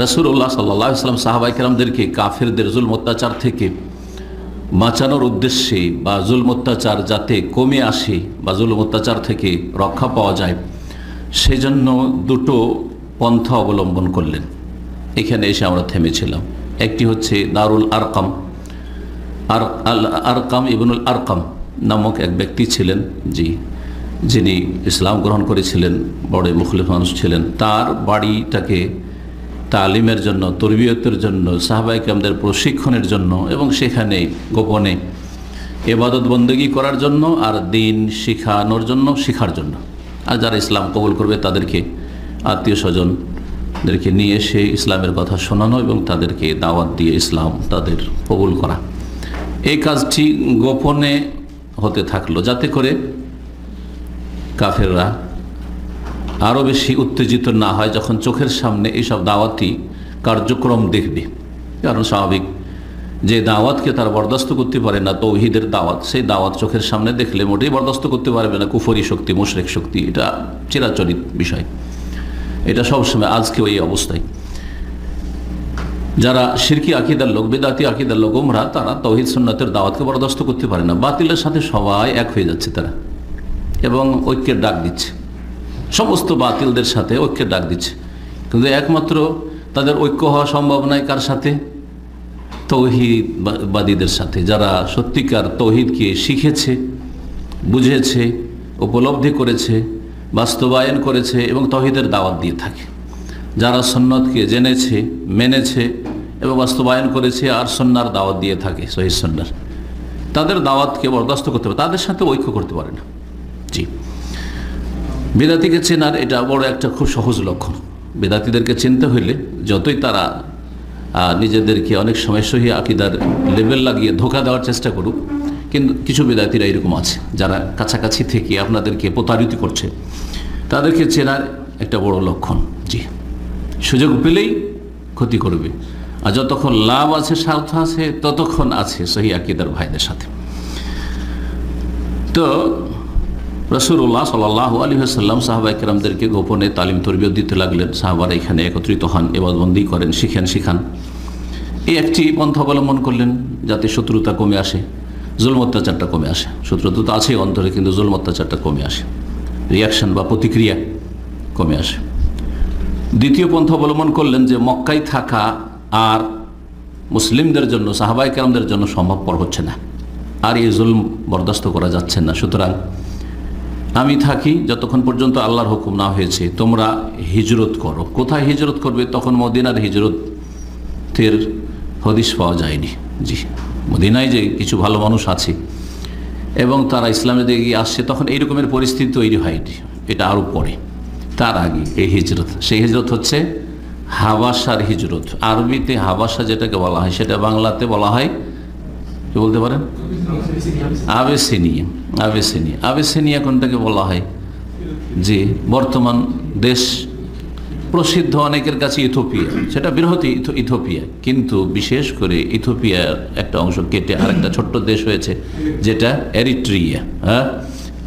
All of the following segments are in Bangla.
রাসূলুল্লাহ সাল্লাল্লাহু আলাইহি ওয়াসাল্লাম সাহাবায়ে কেরামদেরকে কাফেরদের জুলম অত্যাচার থেকে বাঁচানোর উদ্দেশ্যে বা জুলম অত্যাচার যাতে কমে আসে বা জুলম অত্যাচার থেকে রক্ষা পাওয়া যায় সেজন্য দুটো পন্থা অবলম্বন করলেন। এখানে এসে আমরা থেমেছিলাম। একটি হচ্ছে দারুল আরকাম, আরকাম ইবনুল আরকাম নামক এক ব্যক্তি ছিলেন, যিনি ইসলাম গ্রহণ করেছিলেন, বড় মুখলিফ মানুষ ছিলেন। তার বাড়িটাকে তালিমের জন্য, তরবিয়তের জন্য, সাহাবায়ে কেরামদের প্রশিক্ষণের জন্য এবং সেখানে গোপনে ইবাদত বন্দেগী করার জন্য আর দিন শিখানোর জন্য, শিখার জন্য, আর যারা ইসলাম কবুল করবে তাদেরকে আত্মীয় স্বজনদেরকে নিয়ে এসে ইসলামের কথা শোনানো এবং তাদেরকে দাওয়াত দিয়ে ইসলাম তাদের কবুল করা। এই কাজটি গোপনে হতে থাকলো যাতে করে কাফেররা আরও বেশি উত্তেজিত না হয় যখন চোখের সামনে এইসব দাওয়াতি কার্যক্রম দেখবে। কারণ স্বাভাবিক, যে দাওয়াতকে তারা বরদাস্ত করতে পারে না, তৌহিদের দাওয়াত, সেই দাওয়াত চোখের সামনে দেখলে মোটেই বরদাস্ত করতে পারবে না। কুফরি শক্তি, মুশরিক শক্তি, এটা চিরাচরিত বিষয়, এটা সবসময়। আজকে ওই অবস্থায় যারা শিরকি আকিদার লোক, বেদাতি আকিদার লোক, গোমরা, তারা তৌহিদ সুন্নাতের দাওয়াতকে বরদাস্ত করতে পারে না। বাতিলের সাথে সবাই এক হয়ে যাচ্ছে তারা এবং ঐক্যের ডাক দিচ্ছে, সমস্ত বাতিলদের সাথে ঐক্যের ডাক দিচ্ছে। কিন্তু একমাত্র তাদের ঐক্য হওয়া সম্ভব নয় কার সাথে? তৌহিদবাদীদের সাথে, যারা সত্যিকার তৌহিদকে শিখেছে, বুঝেছে, উপলব্ধি করেছে, বাস্তবায়ন করেছে এবং তৌহিদের দাওয়াত দিয়ে থাকে। যারা সুন্নতকে জেনেছে, মেনেছে এবং বাস্তবায়ন করেছে আর সুন্নাহর দাওয়াত দিয়ে থাকে, সহিহ সুন্নাহর, তাদের দাওয়াতকে বরদাস্ত করতে পারে, তাদের সাথে ঐক্য করতে পারে না। জি, বেদাতিকে চেনার এটা বড় একটা খুব সহজ লক্ষণ। বেদাতিদেরকে চিনতে হইলে যতই তারা নিজেদেরকে অনেক সময় সহি আকিদার লেবেল লাগিয়ে ধোঁকা দেওয়ার চেষ্টা করুক, কিন্তু কিছু বেদাতিরা এরকম আছে যারা কাছাকাছি থেকে আপনাদেরকে প্রতারিত করছে, তাদেরকে চেনার একটা বড় লক্ষণ। জি, সুযোগ পেলেই ক্ষতি করবে, আর যতক্ষণ লাভ আছে, স্বার্থ আছে, ততক্ষণ আছে সহি আকিদার ভাইদের সাথে। তো রাসূলুল্লাহ সাল্লাল্লাহু আলাইহি ওয়াসাল্লাম সাহাবায়ে কেরামদেরকে গোপনে তালিম তরবিয়ত দিতে লাগলেন। সাহাবারা এখানে একত্রিত হন, ইবাদতবন্দি করেন, শিখান। এই একটি পন্থা অবলম্বন করলেন যাতে শত্রুতা কমে আসে, জুলম অত্যাচারটা কমে আসে। শত্রুতা তো আছেই অন্তরে, কিন্তু জুলম অত্যাচারটা কমে আসে, রিয়াকশন বা প্রতিক্রিয়া কমে আসে। দ্বিতীয় পন্থা অবলম্বন করলেন যে মক্কায় থাকা আর মুসলিমদের জন্য, সাহাবায়ে কেরামদের জন্য সম্ভবপর হচ্ছে না, আর এই জুলম বরদাস্ত করা যাচ্ছে না। সুতরাং আমি থাকি যতক্ষণ পর্যন্ত আল্লাহর হুকুম না হয়েছে, তোমরা হিজরত করো। কোথায় হিজরত করবে? তখন মদিনার হিজরতের হদিস পাওয়া যায়নি। জি, মদিনায় যে কিছু ভালো মানুষ আছে এবং তারা ইসলামের দিকে আসছে, তখন এই রকমের পরিস্থিতি তৈরি হয়নি, এটা আরও পরে। তার আগে এই হিজরত, সেই হিজরত হচ্ছে হাবাসার হিজরত। আরবিতে হাবাসা যেটাকে বলা হয়, সেটা বাংলাতে বলা হয়, কি বলতে পারেন? আবেসিনিয়া কোনটাকে বলা হয়? যে বর্তমান দেশ প্রসিদ্ধ অনেকের কাছে ইথিওপিয়া, সেটা বৃহৎ ইথিওপিয়া, কিন্তু বিশেষ করে ইথিওপিয়ার একটা অংশ কেটে আর একটা ছোট্ট দেশ হয়েছে যেটা এরিট্রিয়া।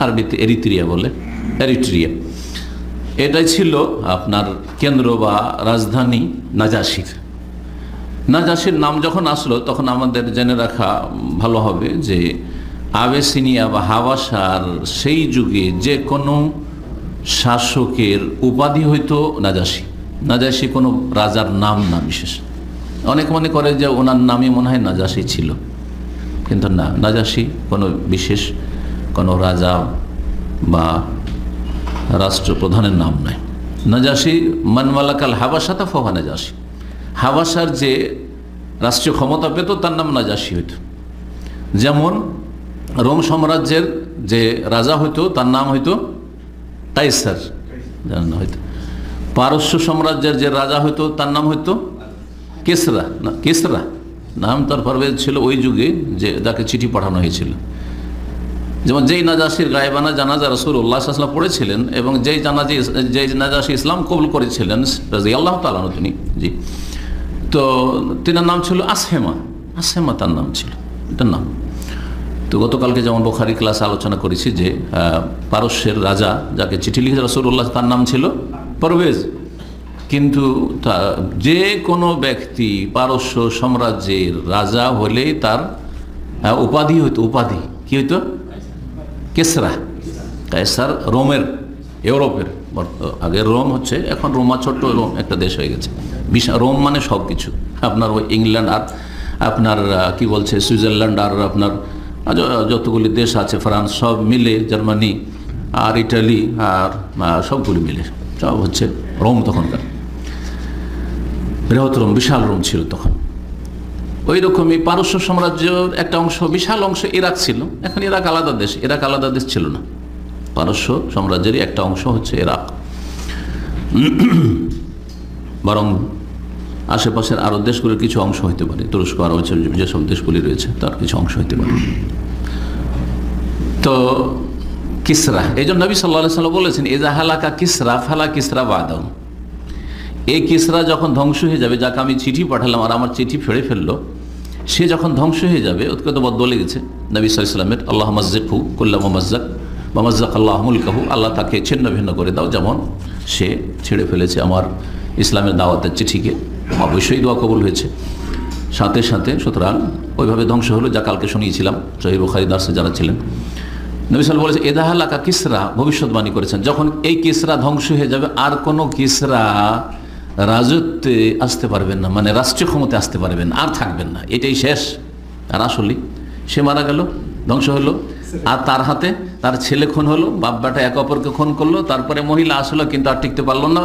আরবিতে এরিত্রিয়া বলে, এরিট্রিয়া। এটাই ছিল আপনার কেন্দ্র বা রাজধানী নাজাশির। নাজাশির নাম যখন আসলো তখন আমাদের জেনে রাখা ভালো হবে যে আবেসিনিয়া বা হাবাসার সেই যুগে যে কোনো শাসকের উপাধি হইতো নাজাশি। নাজাশি কোনো রাজার নাম না বিশেষ। অনেক মনে করে যে ওনার নামই মনে হয় নাজাশি ছিল, কিন্তু না, নাজাশি কোনো বিশেষ কোনো রাজা বা রাষ্ট্রপ্রধানের নাম নয়। নাজাশি মানমালাকাল হাবাসাতা ফহা নাজাশি, হাবাসার যে রাষ্ট্রীয় ক্ষমতা পেত তার নাম নাজাশি হইত। যেমন রোম সাম্রাজ্যের যে রাজা হইতো তার নাম হইতো কাইসার, জানা হইতো। পারস্য সাম্রাজ্যের যে রাজা হইতো তার নাম হইতো কেসরা, না কেসরা নাম তার পারভেজ ছিল ওই যুগে, যে যাকে চিঠি পাঠানো হয়েছিল। যেমন যেই নাজাশির গায়েবানা জানাজা রাসূলুল্লাহ সাল্লাল্লাহু আলাইহি ওয়াসাল্লাম পড়েছিলেন এবং যেই নাজাশি ইসলাম কবুল করেছিলেন রাদিয়াল্লাহু তাআলা আনহু, তিনি, জি, তো তিনার নাম ছিল আসহেমা। আসহেমা তার নাম ছিল, এটার নাম। তো গতকালকে যেমন বুখারী ক্লাসে আলোচনা করেছি যে পারস্যের রাজা যাকে চিঠি লিখেছে রাসূলুল্লাহ, তার নাম ছিল পারভেজ। কিন্তু যে কোনো ব্যক্তি পারস্য সাম্রাজ্যের রাজা হলে তার উপাধি হইতো, উপাধি কি হইতো? কেসরা। কায়সার রোমের, ইউরোপের, আগে রোম হচ্ছে, এখন রোমা ছোট্ট রোম একটা দেশ হয়ে গেছে। রোম মানে সব কিছু, আপনার ওই ইংল্যান্ড আর আপনার কি বলছে সুইজারল্যান্ড আর আপনার যতগুলি দেশ আছে, ফ্রান্স, সব মিলে, জার্মানি আর ইটালি আর সবগুলি মিলে সব হচ্ছে রোম। তখনকার বৃহৎ রোম, বিশাল রোম ছিল তখন। ওই রকমই পারস্য সাম্রাজ্যের একটা অংশ, বিশাল অংশ ইরাক ছিল। এখন ইরাক আলাদা দেশ, ইরাক আলাদা দেশ ছিল না। পারস্য সাম্রাজ্যেরই একটা অংশ হচ্ছে ইরাক, বরং আশেপাশের আরব দেশগুলির কিছু অংশ হইতে পারে, তুরস্ক আরব যেসব দেশগুলি রয়েছে তার কিছু অংশ হইতে পারে। তো কিসরা, এই জন্য নবী সাল্লাল্লাহু আলাইহি ওয়াসাল্লাম বলেছেন, ইযা হালাকা কিসরা ফালা কিসরা বাদাহু। এই কিসরা যখন ধ্বংস হয়ে যাবে, যাকে আমি চিঠি পাঠালাম আর আমার চিঠি ফেড়ে ফেললো, সে যখন ধ্বংস হয়ে যাবে, ওকে তো বদলে গেছে নবী সাল্লাল্লাহু আলাইহি ওয়াসাল্লামের, আল্লাহ মাজ্জিকহু কুল্লা মুমাজ্জাক বা মাজ্জাক আল্লাহ মুলকাহু, আল্লাহ তাকে ছিন্ন ভিন্ন করে দাও, যেমন সে ছেড়ে ফেলেছে আমার ইসলামের দাওয়াতের চিঠিকে। অবশ্যই দোয়া কবুল হয়েছে সাথে সাথে, সুতরাং ওইভাবে ধ্বংস হলো, যা কালকে শুনিয়েছিলাম সহিহ বুখারী দার্সে যারা ছিলেন। নবী সাল্লাল্লাহু আলাইহি ওয়াসাল্লাম বলেছে, ইযা হালাকা কিসরা, ভবিষ্যৎবাণী করেছেন, যখন এই কিসরা ধ্বংস হয়ে যাবে আর কোনো কিসরা রাজত্বে আসতে পারবেন না, মানে রাষ্ট্রীয় ক্ষমতা আসতে পারবেন না, আর থাকবেন না, এটাই শেষ। আর আসলে সে মারা গেল, ধ্বংস হলো, আর তার হাতে তার ছেলে খুন হলো, বাপ বেটা একে অপরকে খুন করলো, তারপরে মহিলা আসলো কিন্তু আর টিকতে পারলো না।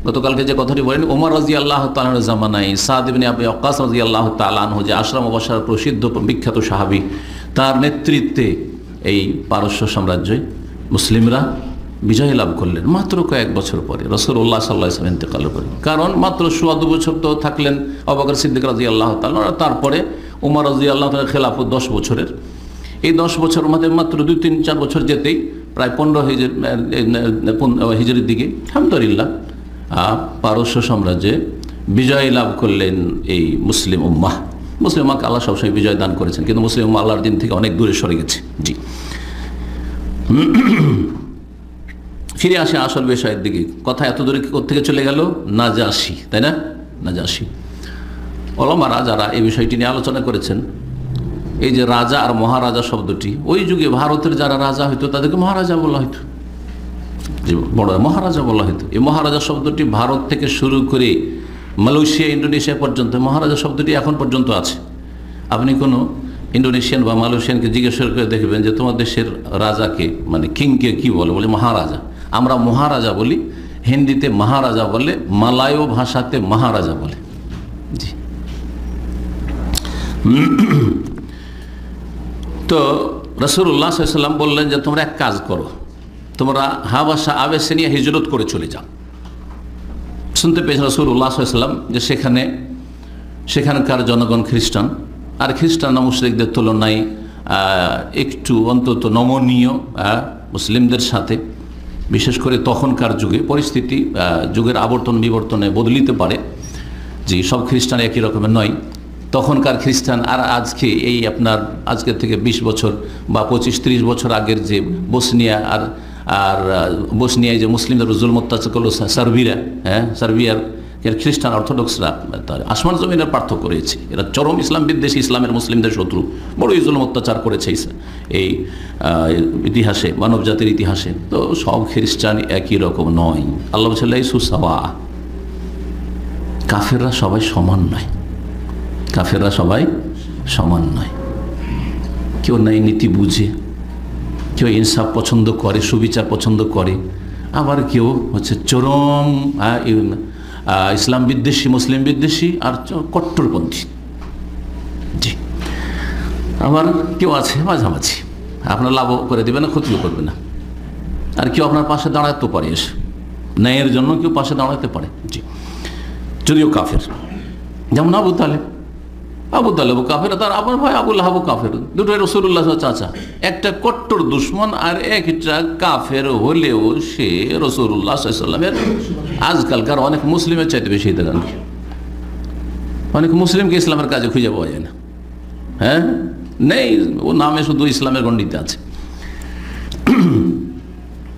গতকালকে যে কথাটি বলেন, ওমর রাদিয়াল্লাহু তাআলা আনহু জামানায় সাদ ইবনে আবি ওয়াক্কাস রাদিয়াল্লাহু তাআলা আনহু, যে আশরা মুবাশশার প্রসিদ্ধ বিখ্যাত সাহাবী, তার নেতৃত্বে এই পারস্য সাম্রাজ্যে মুসলিমরা বিজয় লাভ করলেন মাত্র কয়েক বছর পরে, রাসূলুল্লাহ সাল্লাল্লাহু আলাইহি ওয়াসাল্লাম ইন্তেকালের পরে। কারণ মাত্র ১৪ বছর তো থাকলেন আবু বকর সিদ্দিক রাদিয়াল্লাহু তাআলা, তারপরে ওমর রাদিয়াল্লাহু তাআলা খেলাফত 10 বছরের। এই 10 বছর মধ্যে মাত্র 2-3-4 বছর যেতেই প্রায় 15 হিজরির দিকে আলহামদুলিল্লাহ পারস্য সাম্রাজ্যে বিজয় লাভ করলেন এই মুসলিম উম্মাহ। মুসলিম উম্মাহকে আল্লাহ সবসময় বিজয় দান করেছেন, কিন্তু মুসলিম উম্মাহ আল্লাহর দিন থেকে অনেক দূরে সরে গেছে। জি, ফিরে আসে আসল বিষয়ের দিকে। কথা এত দূরে কোত্থেকে চলে গেল? নাজাশি, তাই না? নাজাশি। ওলামারা যারা এই বিষয়টি নিয়ে আলোচনা করেছেন, এই যে রাজা আর মহারাজা শব্দটি, ওই যুগে ভারতের যারা রাজা হইতো তাদেরকে মহারাজা বলা হইতো, যে বড় মহারাজা বলা হইতো। এই মহারাজা শব্দটি ভারত থেকে শুরু করে মালয়েশিয়া, ইন্দোনেশিয়া পর্যন্ত মহারাজা শব্দটি এখন পর্যন্ত আছে। আপনি কোনো ইন্দোনেশিয়ান বা মালয়েশিয়ানকে জিজ্ঞেস করে দেখবেন যে তোমার দেশের রাজাকে, মানে কিংকে কি বলে? বলে মহারাজা। আমরা মহারাজা বলি, হিন্দিতে মহারাজা বলে, মালায় ভাষাতে মহারাজা বলে। জি। তো রাসূলুল্লাহ সাল্লাল্লাহু আলাইহি ওয়াসাল্লাম বললেন যে তোমরা এক কাজ করো, তোমরা হাবাসা আবেসিনিয়া হিজরত করে চলে যাও। শুনতে পেয়েছেন রাসূলুল্লাহ সাল্লাল্লাহু আলাইহি ওয়াসাল্লাম যে সেখানকার জনগণ খ্রিস্টান, আর খ্রিস্টান মুশরিকদের তুলনায় একটু অন্তত নমনীয় মুসলিমদের সাথে, বিশেষ করে তখনকার যুগে পরিস্থিতি যুগের আবর্তন বিবর্তনে বদলিতে পারে, যে সব খ্রিস্টান একই রকমের নয়। তখনকার খ্রিস্টান আর আজকে এই আপনার আজকের থেকে 20 বছর বা 25-30 বছর আগের যে বসনিয়া আর বসনিয়ায় যে মুসলিমদের জুলুম অত্যাচার করলো সার্বিয়া, সার্বিয়ার খ্রিস্টান অর্থোডক্সরা, আসমান জমিনের পার্থক্য রয়েছে। এরা চরম ইসলাম বিদ্বেষী, ইসলামের মুসলিমদের শত্রু, বড়ই জুলুম অত্যাচার করেছে এই ইতিহাসে, মানব জাতির ইতিহাসে। তো সব খ্রিস্টান একই রকম নয়। আল্লাহ বলছে সুসাওয়া, কাফেররা সবাই সমান নয়, কাফেররা সবাই সমান নয়। কেউ ন্যায় নীতি বুঝে, কেউ ইনসাফ পছন্দ করে, সুবিচার পছন্দ করে, আবার কেউ হচ্ছে চরম ইসলাম বিদ্বেষী, মুসলিম বিদ্বেষী আর কট্টরপন্থী। জি, আবার কেউ আছে মাঝামাঝি, আপনার লাভও করে দেবে না, ক্ষতিও করবে না, আর কেউ আপনার পাশে দাঁড়াতে পারে, এসে ন্যায়ের জন্য কেউ পাশে দাঁড়াতে পারে। জি, যদিও কাফের, যেমন আবু তালেব কাফের, তার আবার ভাই আবু লাহাব কাফের, দুটোই রাসূলুল্লাহ চাচা। একটা কট্টর দুশ্মন আর একটা কাফের হলেও সে রাসূলুল্লাহ সাল্লাল্লাহু আলাইহি ওয়াসাল্লামের আজকালকার অনেক মুসলিমের চাইতে বেশি দেখান। অনেক মুসলিমকে ইসলামের কাজে খুঁজে পাওয়া যায় না, নেই, ও নামে শুধু ইসলামের গণ্ডিতে আছে।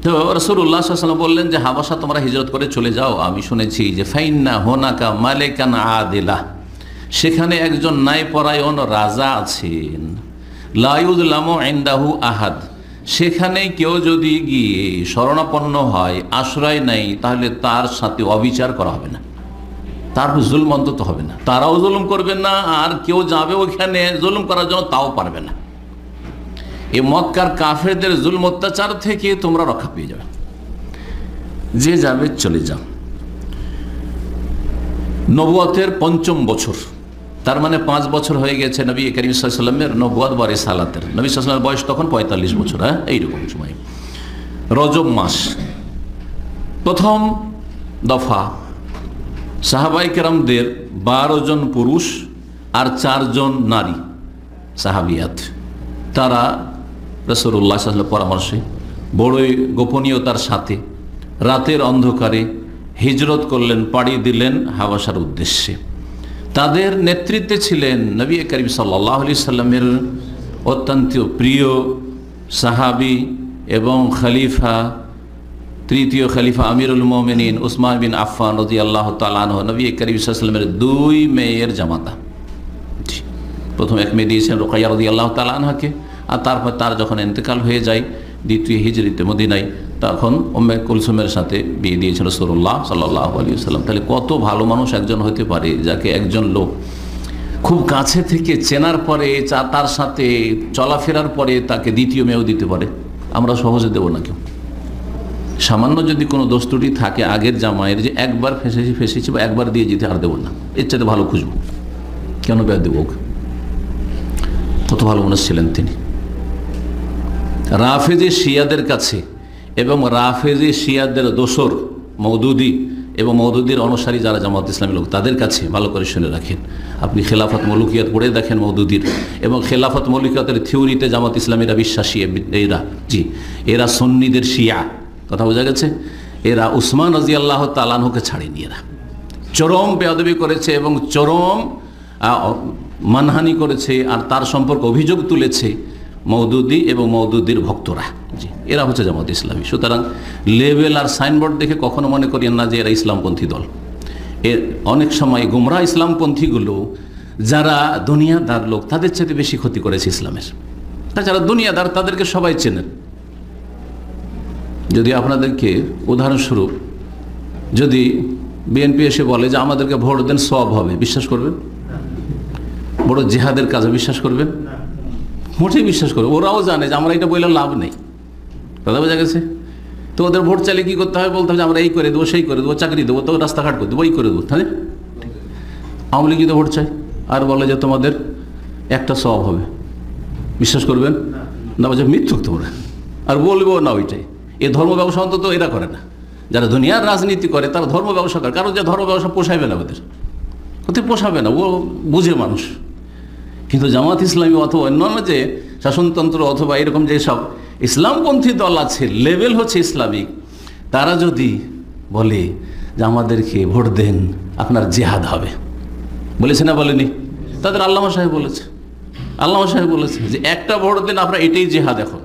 তো রাসূলুল্লাহ সাল্লাল্লাহু আলাইহি ওয়াসাল্লাম বললেন যে হাবাসা তোমরা হিজরত করে চলে যাও, আমি শুনেছি যে ফাইন্না হোনাকা মালিকান আদিলা, সেখানে একজন ন্যায়পরায়ণ রাজা আছেন, লা ইউযলামু ইনদাহু আহাদ, সেখানে কেউ যদি গিয়ে শরণাপন্ন হয়, আশ্রয় নেয়, তাহলে তার সাথে অবিচার করা হবে না, তার জুলম অন্তত হবে না, তারাও জুলুম করবে না, আর কেউ যাবে ওখানে জুলুম করার জন্য তাও পারবে না। এই মক্কার কাফেরদের জুলম অত্যাচার থেকে তোমরা রক্ষা পেয়ে যাবে, যে যাবে চলে যাও। নবুয়তের ৫ম বছর, তার মানে 5 বছর হয়ে গেছে নবী করিম সাল্লাল্লাহু আলাইহি ওয়াসাল্লামের নবুয়ত বা রিসালাতের। নবী সাল্লাল্লাহু আলাইহি ওয়াসাল্লামের বয়স তখন 45 বছর, এইরকম সময়। রজব মাস, প্রথম দফা সাহাবায়ে কেরামদের 12 জন পুরুষ আর 4 জন নারী সাহাবিয়াত, তারা রাসূলুল্লাহ সাল্লাল্লাহু আলাইহি ওয়াসাল্লামের পরামর্শে বড়ই গোপনীয়তার সাথে রাতের অন্ধকারে হিজরত করলেন, পাড়ি দিলেন হাবাসার উদ্দেশ্যে। তাদের নেতৃত্বে ছিলেন নবী করিম সাল্লাল্লাহু আলাইহি সাল্লামের অত্যন্ত প্রিয় সাহাবী এবং খলিফা, তৃতীয় খলিফা আমিরুল মুমিনিন উসমান বিন আফফান রাদিয়াল্লাহু তাআলা আনহু, নবী করিম সাল্লাল্লাহু আলাইহি সাল্লামের 2 মেয়ের জামাতা। প্রথম এক মেয়ে দিয়েছেন রুকাইয়া রাদিয়াল্লাহু তাআলা আনহাকে, আর তারপর তার যখন ইন্তেকাল হয়ে যায় দ্বিতীয় হিজরিতে মদিনায়, তখন উম্মে কুলসুমের সাথে বিয়ে দিয়েছেন রাসূলুল্লাহ সাল্লাল্লাহু আলাইহি ওয়াসাল্লাম। তাহলে কত ভালো মানুষ একজন হতে পারে, যাকে একজন লোক খুব কাছে থেকে চেনার পরে, তার সাথে চলাফেরার পরে তাকে দ্বিতীয় মেয়েও দিতে পারে। আমরা সহজে দেবো না কেউ। সামান্য যদি কোনো দোষ ত্রুটি থাকে আগের জামাইয়ের, যে একবার ফেসেছি বা একবার দিয়ে যেতে, আর দেবো না, এর চাইতে ভালো খুঁজবো, কেন বেয়া দেবো ওকে? কত ভালো মানুষ ছিলেন তিনি। রাফেজি শিয়াদের কাছে এবং রাফেজি শিয়াদের দোসর মওদুদি এবং মওদুদির অনুসারী যারা জামাত ইসলামী লোক, তাদের কাছে ভালো করে শুনে রাখেন। আপনি খেলাফত মৌলুকিয়াত পড়ে দেখেন মওদুদির, এবং খেলাফত মৌলুকিয়াতের থিওরিতে জামাত ইসলামীরা বিশ্বাসী। এরা সুন্নিদের শিয়া, কথা বোঝা গেছে। এরা উসমান রাদিয়াল্লাহু তাআলা আনহুকে ছাড়েনি, এরা চরম বেয়াদবি করেছে এবং চরম মানহানি করেছে, আর তার সম্পর্কে অভিযোগ তুলেছে মওদুদি এবং মওদুদির ভক্তরা। এরা হচ্ছে জামাত ইসলামী। সুতরাং লেবেল আর সাইনবোর্ড দেখে কখনো মনে করিয়েন না যে এরা ইসলামপন্থী দল। এর অনেক সময় গুমরা ইসলামপন্থীগুলো যারা দুনিয়াদার লোক, তাদের চাইতে বেশি ক্ষতি করেছে ইসলামের। যারা দুনিয়াদার তাদেরকে সবাই চেনেন। যদি আপনাদেরকে উদাহরণস্বরূপ যদি বিএনপি এসে বলে যে আমাদেরকে ভোট দেন সওয়াব হবে, বিশ্বাস করবেন? বড় জিহাদের কাজে বিশ্বাস করবেন? মোটেই বিশ্বাস করবে। ওরাও জানে যে আমরা এটা বললে লাভ নেই, কথা বোঝা গেছে। তো ওদের ভোট চাইলে কী করতে হবে? বলতে হবে যে আমরা এই করে দেবো, সেই করে দেবো, চাকরি দেবো, তো রাস্তাঘাট করে দেবো, এই করে দেবো। তাহলে আওয়ামী লীগ ভোট চাই আর বলে যে তোমাদের একটা সওয়াব হবে, বিশ্বাস করবেন না? বলছে মিথ্যুক তোমরা, আর বলবো না ওইটাই। এ ধর্ম ব্যবসা অন্তত এরা করে না। যারা দুনিয়ার রাজনীতি করে তারা ধর্ম ব্যবসা করে, কারণ যে ধর্ম ব্যবসা পোষাইবে না, ওদের পোষাবে না, ও বুঝে মানুষ। কিন্তু জামাত ইসলামী অথবা অন্যান্য যে শাসনতন্ত্র অথবা এরকম যেসব ইসলামপন্থী দল আছে, লেভেল হচ্ছে ইসলামিক, তারা যদি বলে যে আমাদেরকে ভোট দেন আপনার জেহাদ হবে, বলেছে না বলেনি? তাদের আল্লামা সাহেব বলেছে, আল্লামা সাহেব বলেছে যে একটা ভোট দেন আপনার, এটাই জেহাদ। এখন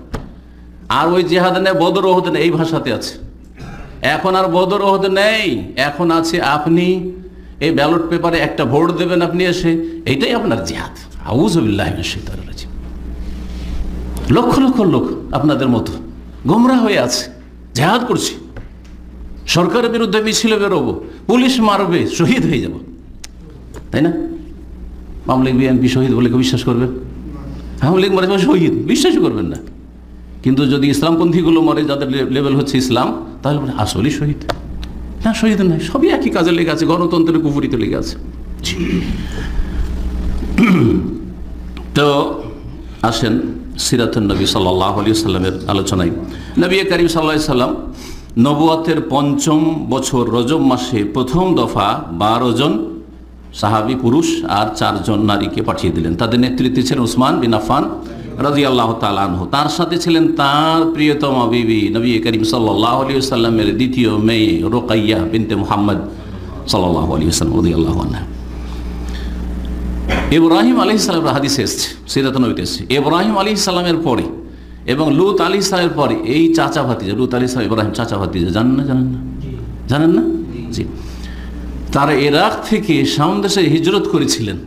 আর ওই জেহাদ নেই, বদর ওহদ নেই, এই ভাষাতে আছে। এখন আর বদর ওহদ নেই, এখন আছে আপনি এই ব্যালট পেপারে একটা ভোট দেবেন আপনি এসে, এইটাই আপনার জিহাদ। আউযুবিল্লাহি মিনাশ শাইতানির রাজিম। লক্ষ লক্ষ লোক আপনাদের মতো গোমরা হয়ে আছে, জিহাদ করছি, সরকারের বিরুদ্ধে মিছিলে বেরোবো, পুলিশ মারবে, শহীদ হয়ে যাব, তাই না? আওয়ামী লীগ বিএনপি শহীদ বলে কেউ বিশ্বাস করবেন? আওয়ামী লীগ মারে শহীদ বিশ্বাসই করবেন না। কিন্তু যদি ইসলামপন্থীগুলো মরে, যাদের লেভেল হচ্ছে ইসলাম, তাহলে আসলেই শহীদ। না, শহীদ নয়, সবই একই কাজে লেগে আছে, গণতন্ত্রের কুফরিতে লেগে আছে। তো আসেন সিরাতুন নবী সাল্লাল্লাহু আলাইহি ওয়াসাল্লামের আলোচনায়। নবী করিম সাল্লাল্লাহু আলাইহি ওয়াসাল্লাম নবুয়তের ৫ম বছর রজব মাসে প্রথম দফা 12 জন সাহাবী পুরুষ আর 4 জন নারীকে পাঠিয়ে দিলেন। তাদের নেতৃত্বে ছিলেন উসমান বিন আফফান রাদিয়াল্লাহু তাআলা আনহু। তার সাথে ছিলেন তার প্রিয়তমা বিবি নবী করিম সাল্লাল্লাহু আলাইহি ওয়াসাল্লামের দ্বিতীয় মেয়ে রুকাইয়া বিনতে মুহাম্মদ সাল্লাল্লাহু আলাইহি ওয়াসাল্লাম রাদিয়াল্লাহু আনহা। ইব্রাহিম আলাইহিস সালামের হাদিসে এসেছে, সিরাতুন নবীতে এসেছে, ইব্রাহিম আলাইহিস সালামের পরে এবং লূত আলাইহিস সালামের পরে এই চাচা ভাতিজা, লূত আলাইহিস সালাম ইব্রাহিম চাচা ভাতিজা, জানেন না? জানেন না? জি। তারা ইরাক থেকে শাম দেশে হিজরত করেছিলেন,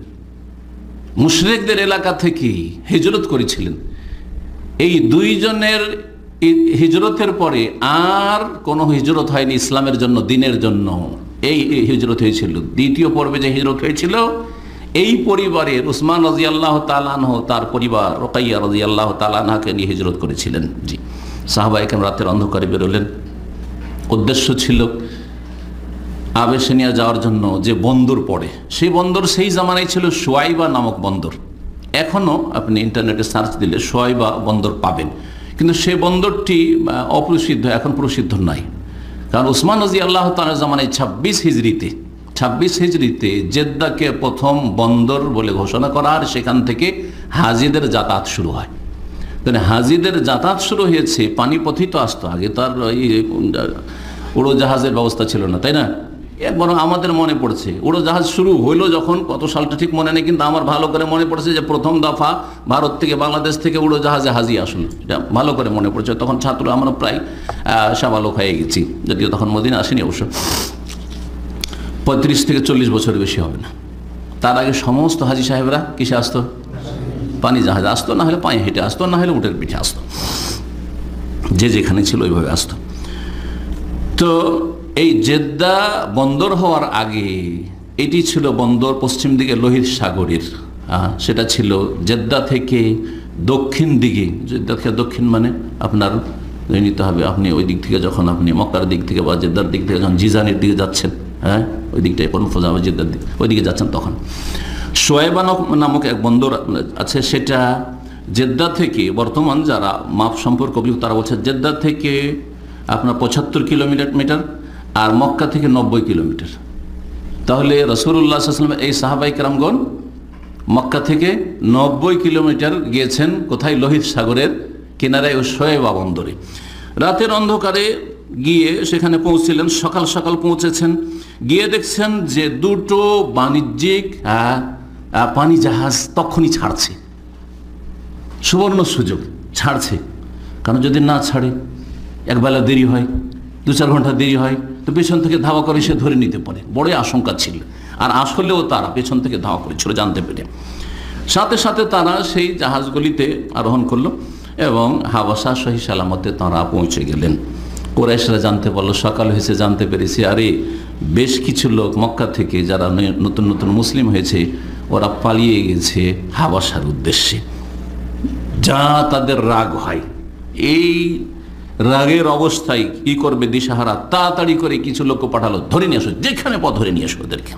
মুশরিকদের এলাকা থেকে হিজরত করেছিলেন। এই দুইজনের হিজরতের পরে আর কোনো হিজরত হয়নি ইসলামের জন্য, দিনের জন্য। এই হিজরত হয়েছিল। দ্বিতীয় পর্বে যে হিজরত হয়েছিল, এই পরিবারের উসমান রাদিয়াল্লাহু তাআলা আনহু তার পরিবার রুকাইয়া রাদিয়াল্লাহু তাআলা আনহাকে নিয়ে হিজরত করেছিলেন। জি। সাহাবায়ে কেরাম রাতের অন্ধকারে বেরোলেন। উদ্দেশ্য ছিল আবেশিনিয়া যাওয়ার জন্য যে বন্দর পড়ে, সেই বন্দর সেই জামানায় ছিল সোয়াইবা নামক বন্দর। এখনও আপনি ইন্টারনেটে সার্চ দিলে সোয়াইবা বন্দর পাবেন, কিন্তু সেই বন্দরটি অপ্রসিদ্ধ, এখন প্রসিদ্ধ নাই। কারণ উসমান রাদিয়াল্লাহু তাআলার জামানায় 26 হিজরিতে জেদ্দাকে প্রথম বন্দর বলে ঘোষণা করা, আর সেখান থেকে হাজিদের যাতায়াত শুরু হয়। মানে হাজিদের যাতায়াত শুরু হয়েছে পানিপথেই তো আসতো, আগে তো আর উড়োজাহাজের ব্যবস্থা ছিল না, তাই না? বরং আমাদের মনে পড়ছে উড়োজাহাজ শুরু হইলো যখন, কত সালটা ঠিক মনে নেই, কিন্তু আমার ভালো করে মনে পড়ছে যে প্রথম দফা ভারত থেকে, বাংলাদেশ থেকে উড়োজাহাজে হাজি আসলো, এটা ভালো করে মনে পড়ছে। তখন ছাত্র আমরা প্রায় সাবালক হয়ে গেছি, যদিও তখন মদিনা আসেনি অবশ্য, 35 থেকে 40 বছর বেশি হবে না। তার আগে সমস্ত হাজি সাহেবরা কিসে আসতো? পানি জাহাজে আসতো, না হলে পায়ে হেঁটে আসতো, না হলে উটের পিঠে আসতো, যে যেখানে ছিল ওইভাবে আসতো। তো এই জেদ্দা বন্দর হওয়ার আগে এটি ছিল বন্দর পশ্চিম দিকে লোহিত সাগরের, সেটা ছিল জেদ্দা থেকে দক্ষিণ দিকে। জেদ্দা থেকে দক্ষিণ মানে আপনার নিতে হবে, আপনি ওই দিক থেকে যখন আপনি মক্কার দিক থেকে বা জেদ্দার দিক থেকে যখন জিজানের দিকে যাচ্ছেন, হ্যাঁ ওই দিকটাই কোন ফোজা জেদ্দার দিক, ওই দিকে যাচ্ছেন, তখন সোয়াইবা নামক এক বন্দর আছে। সেটা জেদ্দা থেকে, বর্তমান যারা মাপ সম্পর্ক তারা বলছে জেদ্দা থেকে আপনার 75 কিলোমিটার আর মক্কা থেকে 90 কিলোমিটার। তাহলে রাসূলুল্লাহ সাল্লাল্লাহু আলাইহি ওয়াসাল্লাম এই সাহাবায়ে কেরামগণ মক্কা থেকে 90 কিলোমিটার গিয়েছেন কোথায়? লোহিত সাগরের কিনারায় ওই সোয়াইবা বন্দরে। রাতের অন্ধকারে গিয়ে সেখানে পৌঁছলেন, সকাল সকাল পৌঁছেছেন। গিয়ে দেখছেন যে দুটো বাণিজ্যিক পানি জাহাজ তখনই ছাড়ছে, সুবর্ণ সুযোগ, ছাড়ছে। কারণ যদি না ছাড়ে, একবেলা দেরি হয়, 2-4 ঘন্টা দেরি হয়, তো পেছন থেকে ধাওয়া করে সে ধরে নিতে পারে, বড়ই আশঙ্কা ছিল। আর আসলেও তারা পেছন থেকে ধাওয়া করেছিল জানতে পেরে। সাথে সাথে তারা সেই জাহাজগুলিতে আরোহণ করলো এবং হাবাসা সহি সালামতে তারা পৌঁছে গেলেন। কুরাইশরা জানতে পারলো, সকাল হয়েছে, জানতে পেরেছে আরে বেশ কিছু লোক মক্কা থেকে যারা নতুন নতুন মুসলিম হয়েছে, ওরা পালিয়ে গেছে হাবাসার উদ্দেশ্যে। যা তাদের রাগ হয়, এই রাগের অবস্থায় কি করবে দিশাহারা, তাড়াতাড়ি করে কিছু লোক পাঠালো, ধরে নিয়ে আসো, যেখানে পথ ধরে নিয়ে আসো, ওদেরকে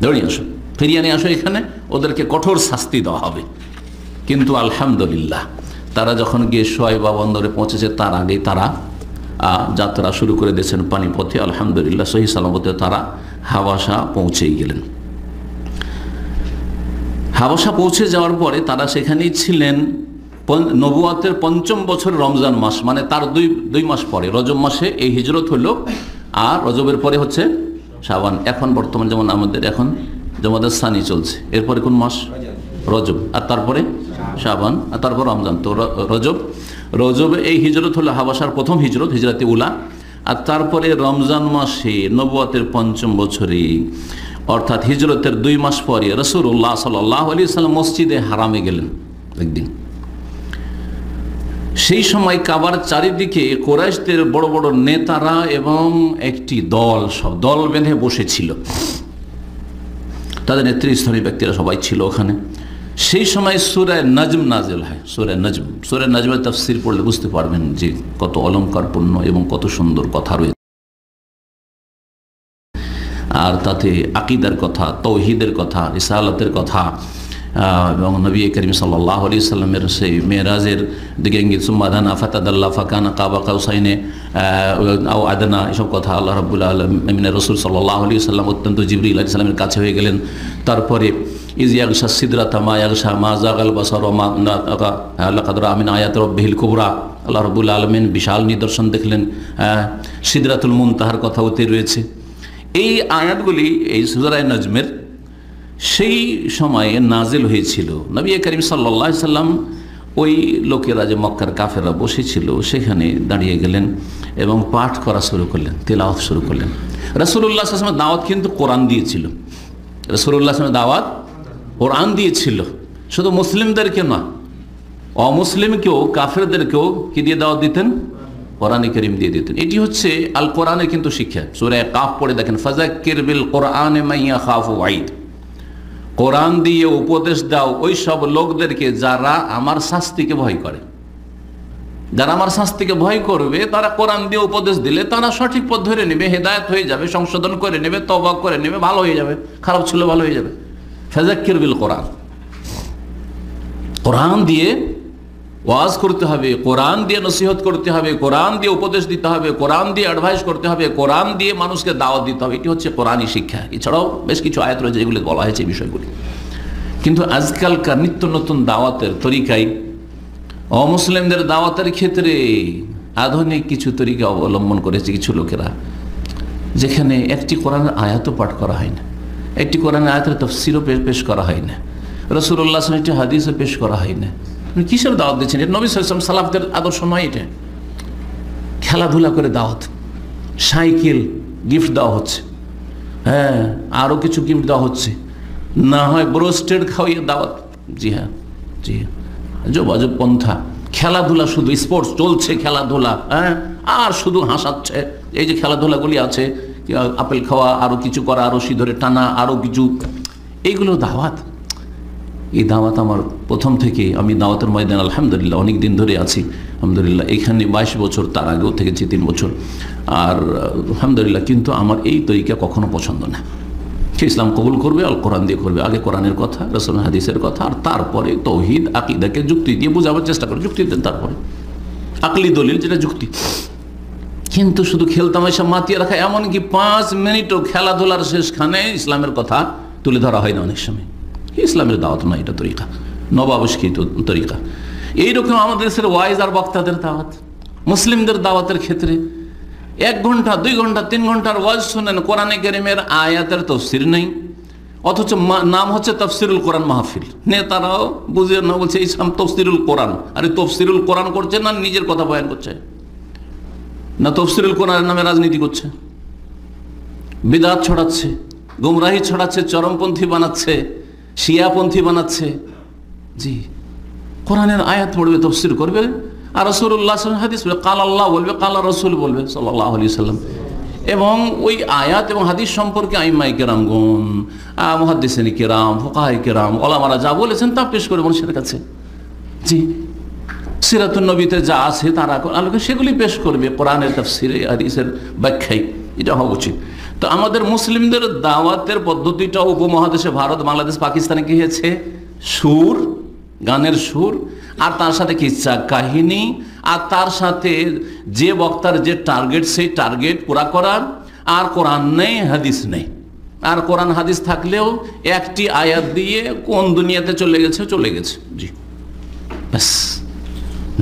ধরে নিয়ে আসো, ফিরিয়ে নিয়ে আসো এখানে, ওদেরকে কঠোর শাস্তি দেওয়া হবে। কিন্তু আলহামদুলিল্লাহ তারা যখন গিয়ে সোয়াইবা বন্দরে পৌঁছেছে, তার আগেই তারা যাত্রা শুরু করে দিয়েছেন পানিপথে। আলহামদুলিল্লাহ সহি সালামতে তারা হাবাসা পৌঁছেই গেলেন। হাবাসা পৌঁছে যাওয়ার পরে তারা সেখানেই ছিলেন নবুয়াতের 5ম বছর রমজান মাস, মানে তার দুই মাস পরে, রজব মাসে এই হিজরত হলো। আর রজবের পরে হচ্ছে শাবান। এখন বর্তমান যেমন আমাদের এখন জমাদার সানি চলছে, এরপরে কোন মাস? রজব, আর তারপরে শাবান, আর তারপর রমজান। তো রজবে এই হিজরত হলো হাবাসার প্রথম হিজরত, হিজরতে উলা। আর তারপরে রমজান মাসে নবুয়াতের 5ম বছরে, অর্থাৎ হিজরতের 2 মাস পরে রাসূলুল্লাহ সাল্লাল্লাহু আলাইহি ওয়াসাল্লাম মসজিদে হারামে গেলেন একদিন। সেই সময় কাবার চারিদিকে কুরাইশদের বড় বড় নেতারা এবং একটি দল, সব দল বেঁধে বসেছিল, তাদের নেতৃস্থানীয় ব্যক্তিরা সবাই ছিল ওখানে। সেই সময় সূরা নজম নাজিল হয়। সূরা নজমের তাফসীর পড়লে বুঝতে পারবেন যে কত অলংকারপূর্ণ এবং কত সুন্দর কথা রয়েছে। আর তাতে আকীদার কথা, তাওহীদের কথা, রিসালাতের কথা এবং নবী করিম সাল্লাল্লাহু আলাইহি সাল্লামের সেই মেরাজের দিকে ইঙ্গিত, সুম্মা দানা ফাতাদাল্লা ফাকানা কাবা কাউসাইনে আও আদনা, এসব কথা আল্লাহ রাব্বুল আলামিন রাসূল সাল্লাল্লাহু আলাইহি সাল্লাম অত্যন্ত জিবরিল আলাইহিস সালামের কাছে হয়ে গেলেন। তারপরে ইজ ইয়াগশা সিদরাতা মা ইয়াগশা মা যাগাল বাসার ওয়া মা লাকাদ রাআ মিন আয়াতি রাব্বিহিল কুবরা, আল্লাহ রাব্বুল আলামিন বিশাল নিদর্শন দেখলেন। সিদরাতুল মুনতাহার কথা ওতে রয়েছে। এই আয়াতগুলি এই সূরা নজমের সেই সময়ে নাজিল হয়েছিল। নবী করিম সাল্লাল্লাহু আলাইহি সাল্লাম ওই লোকেরা যে মক্কার কাফেররা বসেছিল সেখানে দাঁড়িয়ে গেলেন এবং পাঠ করা শুরু করলেন, তেলাওয়াত শুরু করলেন। রাসূলুল্লাহ সাল্লাল্লাহু আলাইহি ওয়াসাল্লাম দাওয়াত কিন্তু কোরআন দিয়েছিল, রাসূলুল্লাহ সাল্লাল্লাহু আলাইহি ওয়াসাল্লাম দাওয়াত কোরআন দিয়েছিল, শুধু মুসলিমদেরকে না, অমুসলিমকেও কাফেরদেরকেও কি দিয়ে দাওয়াত দিতেন? কোরআনে কারীম দিয়ে দিতেন। এটি হচ্ছে আল কোরআনের কিন্তু শিক্ষা। সূরা কাফ পড়ে দেখেন, ফাযাক্কির বিল কোরআনে মান ইয়াখাফু ওয়াইদ, কোরআন দিয়ে উপদেশ দাও ওই সব লোকদেরকে যারা আমার শাস্তিকে ভয় করে। যারা আমার শাস্তিকে ভয় করবে তারা কোরআন দিয়ে উপদেশ দিলে তারা সঠিক পথ ধরে নেবে, হেদায়েত হয়ে যাবে, সংশোধন করে নেবে, তওবা করে নেবে, ভালো হয়ে যাবে, খারাপ ছিল ভালো হয়ে যাবে। ফাযাক্কির বিল কোরআন, কোরআন দিয়ে ওয়াজ করতে হবে, কোরআন দিয়ে নসিহত করতে হবে, কোরআন দিয়ে উপদেশ দিতে হবে, কোরআন দিয়ে অ্যাডভাইস করতে হবে, কোরআন দিয়ে মানুষকে দাওয়াত দিতে হবে। এটি হচ্ছে কোরআনই শিক্ষা। এছাড়াও বেশ কিছু আয়াত রয়েছে যেগুলো বলা হয়েছে এই বিষয়গুলি। কিন্তু আজকালকার নিত্য নতুন দাওয়াতের তরিকায় অমুসলিমদের দাওয়াতের ক্ষেত্রে আধুনিক কিছু তরিকা অবলম্বন করেছে কিছু লোকেরা, যেখানে একটি কোরআনের আয়াতও পাঠ করা হয় না, একটি কোরআনের আয়াতের তাফসীরও পেশ করা হয় না, রাসূলুল্লাহ সাল্লাল্লাহু আলাইহি ওয়াসাল্লাম একটি হাদিসও পেশ করা হয় না। কিসের দাওয়াত দিচ্ছেন? এটা নবী সাল্লাল্লাহু আলাইহি ওয়াসাল্লাম সালাফদের আদর্শ নয়। এটা খেলাধুলা করে দাওয়াত, সাইকেল গিফট দেওয়া হচ্ছে, হ্যাঁ আরও কিছু গিফট দেওয়া হচ্ছে, না হয় ব্রোস্টেড খাওয়িয়ে দাওয়াত। জি হ্যাঁ, জি হ্যাঁ, যোগাযোগ পন্থা, খেলাধুলা, শুধু স্পোর্টস চলছে, খেলাধুলা, হ্যাঁ, আর শুধু হাসাচ্ছে। এই যে খেলাধুলাগুলি আছে, আপেল খাওয়া, আরও কিছু করা, আরও রশি ধরে টানা, আরও কিছু, এইগুলো দাওয়াত। এই দাওয়াত আমার প্রথম থেকে, আমি দাওয়াতের ময়দান আলহামদুলিল্লাহ অনেক দিন ধরে আছি, আলহামদুলিল্লাহ এখানে 22 বছর, তার আগেও থেকেছি 3 বছর, আর আলহামদুলিল্লাহ। কিন্তু আমার এই তরিকা কখনো পছন্দ না। সে ইসলাম কবুল করবে আল কোরআন দিয়ে করবে, আগে কোরআনের কথা, রাসূল হাদিসের কথা, আর তারপরে তৌহিদ আকীদাকে যুক্তি দিয়ে বোঝাবার চেষ্টা করে, যুক্তি দেন, তারপরে আকলি দলিল যেটা যুক্তি। কিন্তু শুধু খেলতামাশা মাতিয়ে রাখা, এমনকি 5 মিনিটও খেলাধুলার শেষখানে ইসলামের কথা তুলে ধরা হয় না অনেক সময়। ইসলামের দাওয়াত নয় এটা, তরিকা নবাবিষ্কৃত তরিকা। এইরকম আমাদের দেশের ওয়াইজ আর বক্তাদের দাওয়াত, মুসলিমদের দাওয়াতের ক্ষেত্রে 1 ঘন্টা 2 ঘন্টা 3 ঘন্টার ওয়াজ শুনেন, কোরআনে কারীমের আয়াতের তাফসীর নেই, অথচ নাম হচ্ছে তাফসীরুল কোরআন মাহফিল। নেতারাও বুঝে না, বলছে ইসলাম তাফসীরুল কোরআন। আরে তাফসীরুল কোরআন করছে না নিজের কথা বয়ান করছে, না তাফসীরুল কোরআনের নামে রাজনীতি করছে, বিদআত ছড়াচ্ছে, গুমরাহি ছড়াচ্ছে, চরমপন্থী বানাচ্ছে, শিয়াপন্থী বানাচ্ছে। জি, কোরআনের আয়াত পড়বে, তাফসীর করবে, আর রাসূলুল্লাহ সাল্লাল্লাহু আলাইহি ওয়াসাল্লাম হাদিস বলবে, কাল আল্লাহ বলবে, কাল রাসূল বলবে সাল্লাল্লাহু আলাইহি ওয়াসাল্লাম, এবং ওই আয়াত এবং হাদিস সম্পর্কে আইম্মায়ে কেরামগণ, মুহাদ্দিসিনে কেরাম, ফুকাহায়ে কেরাম, ওলামারা যা বলেছেন তা পেশ করে মানুষের কাছে। জি, সিরাতুন নবীতে যা আছে তারা আলোকে সেগুলি পেশ করবে, কোরআনের তাফসীরে, হাদিসের ব্যাখ্যায়। এটা হওয়া উচিত। তো আমাদের মুসলিমদের দাওয়াতের পদ্ধতিটা উপমহাদেশে ভারত, বাংলাদেশ, পাকিস্তানে কি হয়েছে? সুর, গানের সুর, আর তার সাথে কিচ্ছা কাহিনী, আর তার সাথে যে বক্তার যে টার্গেট, সেই টার্গেট পুরা করার। আর কোরআন নেই, হাদিস নেই, আর কোরআন হাদিস থাকলেও একটি আয়াত দিয়ে কোন দুনিয়াতে চলে গেছে, চলে গেছে। জি, ব্যাস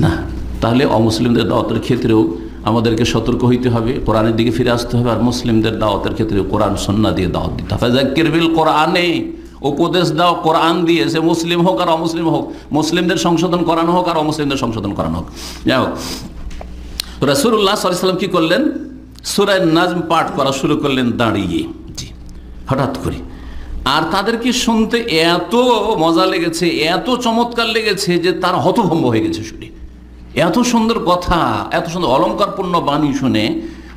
না। তাহলে অমুসলিমদের দাওয়াতের ক্ষেত্রেও আমাদেরকে সতর্ক হইতে হবে, কোরআনের দিকে ফিরে আসতে হবে, আর মুসলিমদের দাওয়াতের ক্ষেত্রে কোরআন সুন্নাহ দিয়ে দাওয়াত দিতে হবে। ফাযাক্কির বিল কোরআনে, উপদেশ দাও কোরআন দিয়ে, সে মুসলিম হোক আর অমুসলিম হোক, মুসলিমদের সংশোধন করানো হোক আর অমুসলিমদের সংশোধন করানো হোক। যাই হোক, রাসূলুল্লাহ সাল্লাল্লাহু আলাইহি ওয়াসাল্লাম কি করলেন? সূরা নাজম পাঠ করা শুরু করলেন দাঁড়িয়ে, জি, হঠাৎ করে। আর তাদেরকে শুনতে এত মজা লেগেছে, এত চমৎকার লেগেছে যে তার হতভম্ব হয়ে গেছে শুনে। এত সুন্দর কথা, এত সুন্দর অলঙ্কারপূর্ণ বাণী শুনে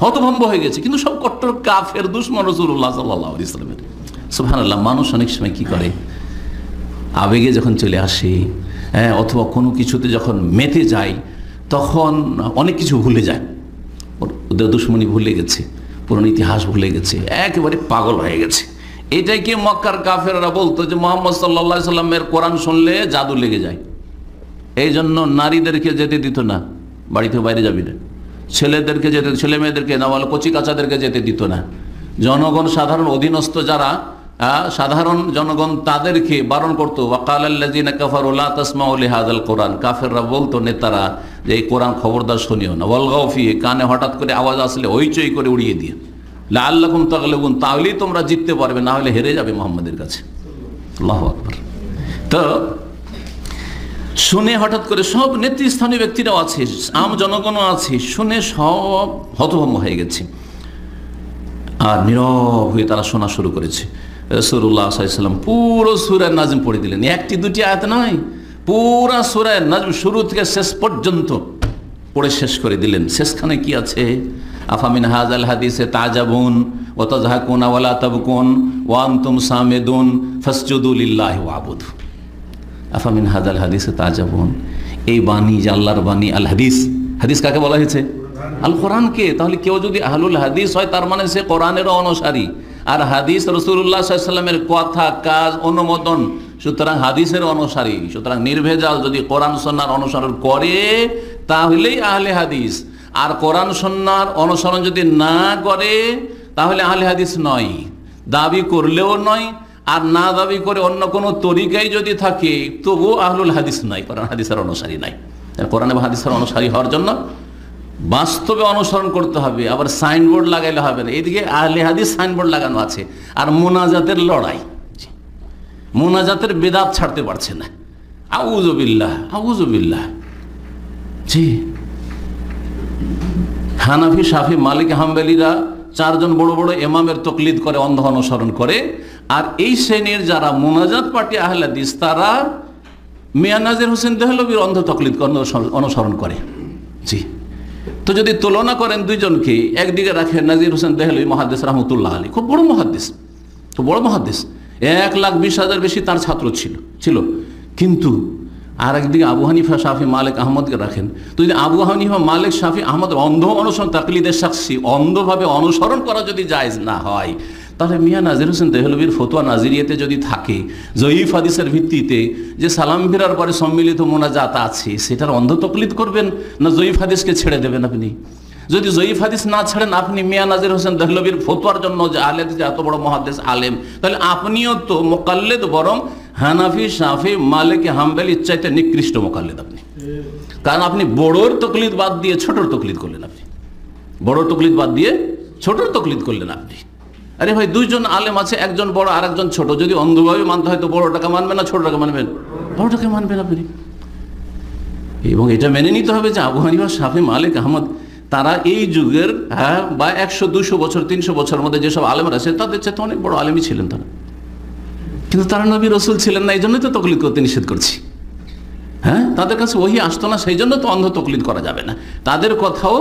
হতভম্ব হয়ে গেছে। কিন্তু সব কট্টর কাফের, দুশমন রাসূলুল্লাহ সাল্লাল্লাহু আলাইহি ওয়াসাল্লামের। সুবহানাল্লাহ, মানুষ অনেক সময় কি করে, আবেগে যখন চলে আসে, হ্যাঁ, অথবা কোনো কিছুতে যখন মেতে যায়, তখন অনেক কিছু ভুলে যায়। ওদের দুশমনী ভুলে গেছে, পুরনো ইতিহাস ভুলে গেছে, একেবারে পাগল হয়ে গেছে। এটাই কি মক্কার কাফেররা বলতো যে মুহাম্মদ সাল্লাল্লাহু আলাইহি ওয়াসাল্লামের কোরআন শুনলে জাদু লেগে যায়। এই জন্য নারীদেরকে যেতে দিত না, বাড়ি থেকে বাইরে যাবি না। ছেলেদেরকে যেতে, ছেলে মেয়েদেরকে না, বলে কচি কাচাদেরকে যেতে দিত না। জনগণ, সাধারণ অধীনস্থ যারা সাধারণ জনগণ, তাদেরকে বারণ করতো। ওয়াকালাল্লাযিনা কাফারু লা তাসমাউ লিহাযাল কোরআন, কাফেররা বলতো, নেতারা, যে এই কোরআন খবরদার শুনিও না। ওয়ালগাউ ফিহি, কানে হঠাৎ করে আওয়াজ আসলে হইচই করে উড়িয়ে দিয়ে। লাআল্লাকুম তাগলিবুন, তাহলেই তোমরা জিততে পারবে, না হলে হেরে যাবে মুহাম্মাদের কাছে। আল্লাহু আকবার। তো শুনে হঠাৎ করে সব নেতৃস্থানীয় ব্যক্তিরাও আছে, আম জনগণও আছে, শুনে সব হতভম্ব হয়ে গেছে আর নীরব হয়ে তারা শোনা শুরু করেছে। রাসূলুল্লাহ সাল্লাল্লাহু আলাইহি ওয়াসাল্লাম পুরো সূরা নাজম পড়ে দিলেন, একটি দুটি আয়াত নয়, পুরা সূরা নাজম শুরু থেকে শেষ পর্যন্ত পড়ে শেষ করে দিলেন। শেষখানে কি আছে? আফামিন হাযাল হাদিসে তাজাবুন ওয়া তাযহাকুনা ওয়া লা তাবকুন ওয়া আনতুম সামিদুন ফাসজুদু লিল্লাহি ওয়াবুদু। আফামিন হাযাল হাদিসে তাজাবুন, এই বাণী যে আল্লাহর বাণী, আল হাদিস, হাদিস কাকে বলা হয়েছে? আল কোরআনকে। তাহলে কেউ যদি আহলুল হাদিস হয় তার মানে সে কোরআনেরও অনুসারী, আর হাদিস রাসূলুল্লাহ সাল্লাল্লাহু আলাইহি ওয়াসাল্লামের কথা কাজ অনুমোদন, সুতরাং হাদিসের অনুসারী। সুতরাং নির্ভেজাল যদি কোরআন সুন্নাহর অনুসরণ করে তাহলেই আহলে হাদিস, আর কোরআন সুন্নাহর অনুসরণ যদি না করে তাহলে আহলে হাদিস নয়, দাবি করলেও নয়, আর না দাবি করে অন্য কোনো তরিকায় যদি থাকে তবুও আহলুল হাদিস নাই, কোরআন হাদিসের অনুসারী নাই। কোরআন এবং হাদিসের অনুসারী হওয়ার জন্য বাস্তবে অনুসরণ করতে হবে, আবার সাইনবোর্ড লাগাইলে হবে না। এইদিকে আহলে হাদিস সাইনবোর্ড লাগানো আছে, আর মোনাজাতের লড়াই, মোনাজাতের বেদাত ছাড়তে পারছে না। আউযু বিল্লাহ, আউযু বিল্লাহ। জি, হানাফি, শাফি, মালিক, হাম্বলীরা চারজন বড় বড় ইমামের তকলিদ করে, অন্ধ অনুসরণ করে, আর এই শ্রেণীর যারা মোনাজাত পার্টি আহলে হাদিস তারা মিয়া নাজির হোসেন দেহলভির অন্ধ তকলিদ অনুসরণ করে। জি, তো যদি তুলনা করেন দুইজনকে, একদিকে রাখেন নাজির হোসেন দেহলভি মুহাদ্দিস রাহমাতুল্লাহ আলাইহি, খুব বড় মুহাদ্দিস, খুব বড় মুহাদ্দিস, 1,20,000 বেশি তার ছাত্র ছিল। কিন্তু আর একদিকে আবু হানিফা, শাফি, মালিক, আহমদকে রাখেন। তো যদি আবু হানিফা, মালিক, শাফি, আহমদ অন্ধ অনুসরণ, তাকলিদের সাক্ষী, অন্ধভাবে অনুসরণ করা যদি জায়েজ না হয়, তাহলে মিয়া নাজির হোসেন দেহলভির ফতোয়া নাজিরিয়াতে যদি থাকে জয়ীফ হাদিসের ভিত্তিতে যে সালাম ফেরার পরে সম্মিলিত মোনাজাত আছে, সেটার অন্ধ তকলিদ করবেন না জয়ীফ হাদিসকে ছেড়ে দেবেন আপনি? যদি জয়ীফ হাদিস না ছাড়েন আপনি মিয়া নাজির হোসেন দেহলভির ফতোয়ার জন্য, যে আহলে হাদিস এত বড় মুহাদ্দিস আলেম, তাহলে আপনিও তো মুকাল্লিদ, বরং হানাফি, শাফি, মালিক, হাম্বলী চাইতে নিকৃষ্ট মুকাল্লিদ আপনি। কারণ আপনি বড়োর তকলিদ বাদ দিয়ে ছোটর তকলিদ করলেন, আপনি বড়োর তকলিদ বাদ দিয়ে ছোটর তকলিদ করলেন আপনি। আরে ভাই, দুইজন আলেম আছে, একজন বড় আর একজন ছোট, যদি অন্ধভাবে মানতে হয় তো বড়টাকে মানবেন না ছোটটাকে মানবেন? বড়টাকে মানবেন আপনি। এবং এটা মেনে নিতে হবে যে আবু হানিফা, শাফি, মালিক, আহমদ তারা এই যুগের বা 100, 200 বছর, 300 বছরের মধ্যে যেসব আলেমরা আছে তাদের চেয়ে অনেক বড় আলেমই ছিলেন তারা, কিন্তু তারা নবী রসুল ছিলেন না, এই জন্যই তো তকলিদ করতে নিষেধ করছি। হ্যাঁ, তাদের কাছে ওহী আসতো না, সেই জন্য তো অন্ধ তকলিদ করা যাবে না। তাদের কথাও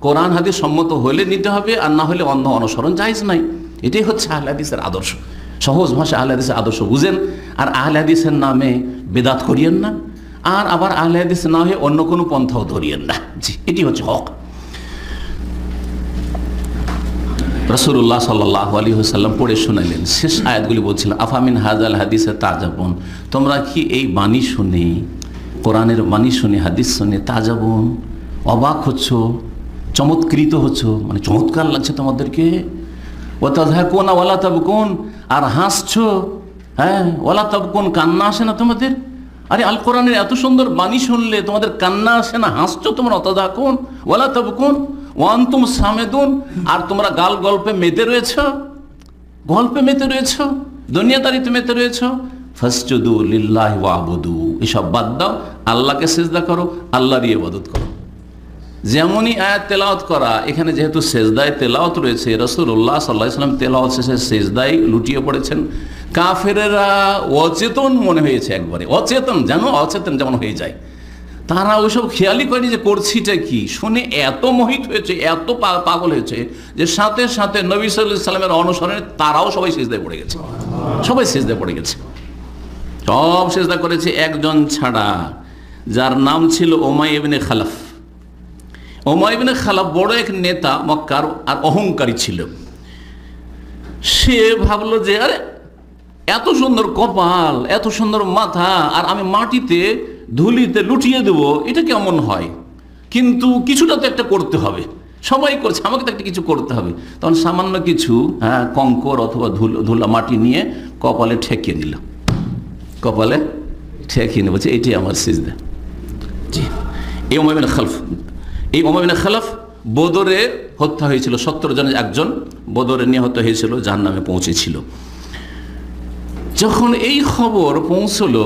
কোরআন হাদিস সম্মত হলে নিতে হবে, আর না হলে অন্ধ অনুসরণ জায়েজ নাই। এটাই হচ্ছে আহলে হাদিসের আদর্শ। সহজ ভাষা আহলে হাদিসের আদর্শ বুঝেন, আর আহলে হাদিসের নামে বেদাত করিয়েন না, আর আবার আহলে হাদিস না হয়ে অন্য কোনো পন্থাও ধরিয়েন না। জি, এটি হচ্ছে হক। রাসূলুল্লাহ সাল্লাল্লাহু আলাইহি ওয়াসাল্লাম পড়ে শোনালেন, শেষ আয়াতগুলি বলছিলেন, আফামিন হাযাল হাদিসে তাজাবুন, তোমরা কি এই বাণী শুনে, কোরআনের বাণী শুনে, হাদিস শুনে তাজাবুন, অবাক হচ্ছ, চমৎকৃত হচ্ছ, মানে চমৎকার লাগছে তোমাদেরকে, ওয়া তাযহাকুনা ওয়া লা তাবকুন, আর হাসছো, হ্যাঁ, ওয়া লা তাবকুন, কান্না আসে না তোমাদের? আরে আল কোরআনের এত সুন্দর বাণী শুনলে তোমাদের কান্না আসে না? হাসছো তোমরা, ওয়া তাযহাকুন ওয়া লা তাবকুন ওয়া আনতুম সামিদুন, আর তোমরা গল্পে মেতে রয়েছ, গল্পে মেতে রয়েছ, দুনিয়াদারিতে মেতে রয়েছ। ফাসজুদু লিল্লাহি ওয়াবুদু, এসব বাদ দাও, আল্লাহকে সিজদা করো, আল্লাহর ইবাদত করো। যেমনই আয়াত তেলাওয়াত করা, এখানে যেহেতু সেজদায় তেলাওয়াত রয়েছে, রাসূলুল্লাহ সাল্লাল্লাহু আলাইহি ওয়াসাল্লাম তেলাওয়াত শেষে সেজদায় লুটিয়ে পড়েছেন। কাফেরেরা অচেতন মনে হয়েছে, একবারে অচেতন, যেমন হয়ে যায়, তারা ওইসব খেয়ালই করেনি যে করছিটা কি। শুনে এত মোহিত হয়েছে, এত পাগল হয়েছে যে সাথে সাথে নবী সাল্লাল্লাহু আলাইহি ওয়াসাল্লামের অনুসরণে তারাও সবাই সিজদায় পড়ে গেছে, সবাই সিজদায় পড়ে গেছে, সব সিজদা করেছে একজন ছাড়া, যার নাম ছিল উমাইয়া ইবনে খালাফ। উমাইয়া ইবনে খালাফ বড় এক নেতা মক্কার, আর অহংকারী ছিল। সে ভাবলো যে আরে এত সুন্দর কপাল, এত সুন্দর মাথা, আর আমি মাটিতে ধুলিতে লুটিয়ে দেবো, এটা কেমন হয়? কিন্তু কিছুটা তো একটা করতে হবে, সবাই করছে, আমাকে তো একটা কিছু করতে হবে। তখন সামান্য কিছু কঙ্কর অথবা ধুলা মাটি নিয়ে কপালে ঠেকিয়ে নিল, কপালে ঠেকিয়ে নিয়ে বলছে এটাই আমার সিজদা। জি, এই উমাইয়া ইবনে খালাফ, এই উমাইয়া ইবনে খালাফ বদরে হত্যা হয়েছিল, 70 জনের একজন বদরে নিহত হয়েছিল, জাহান্নামে পৌঁছেছিল। যখন এই খবর পৌঁছলো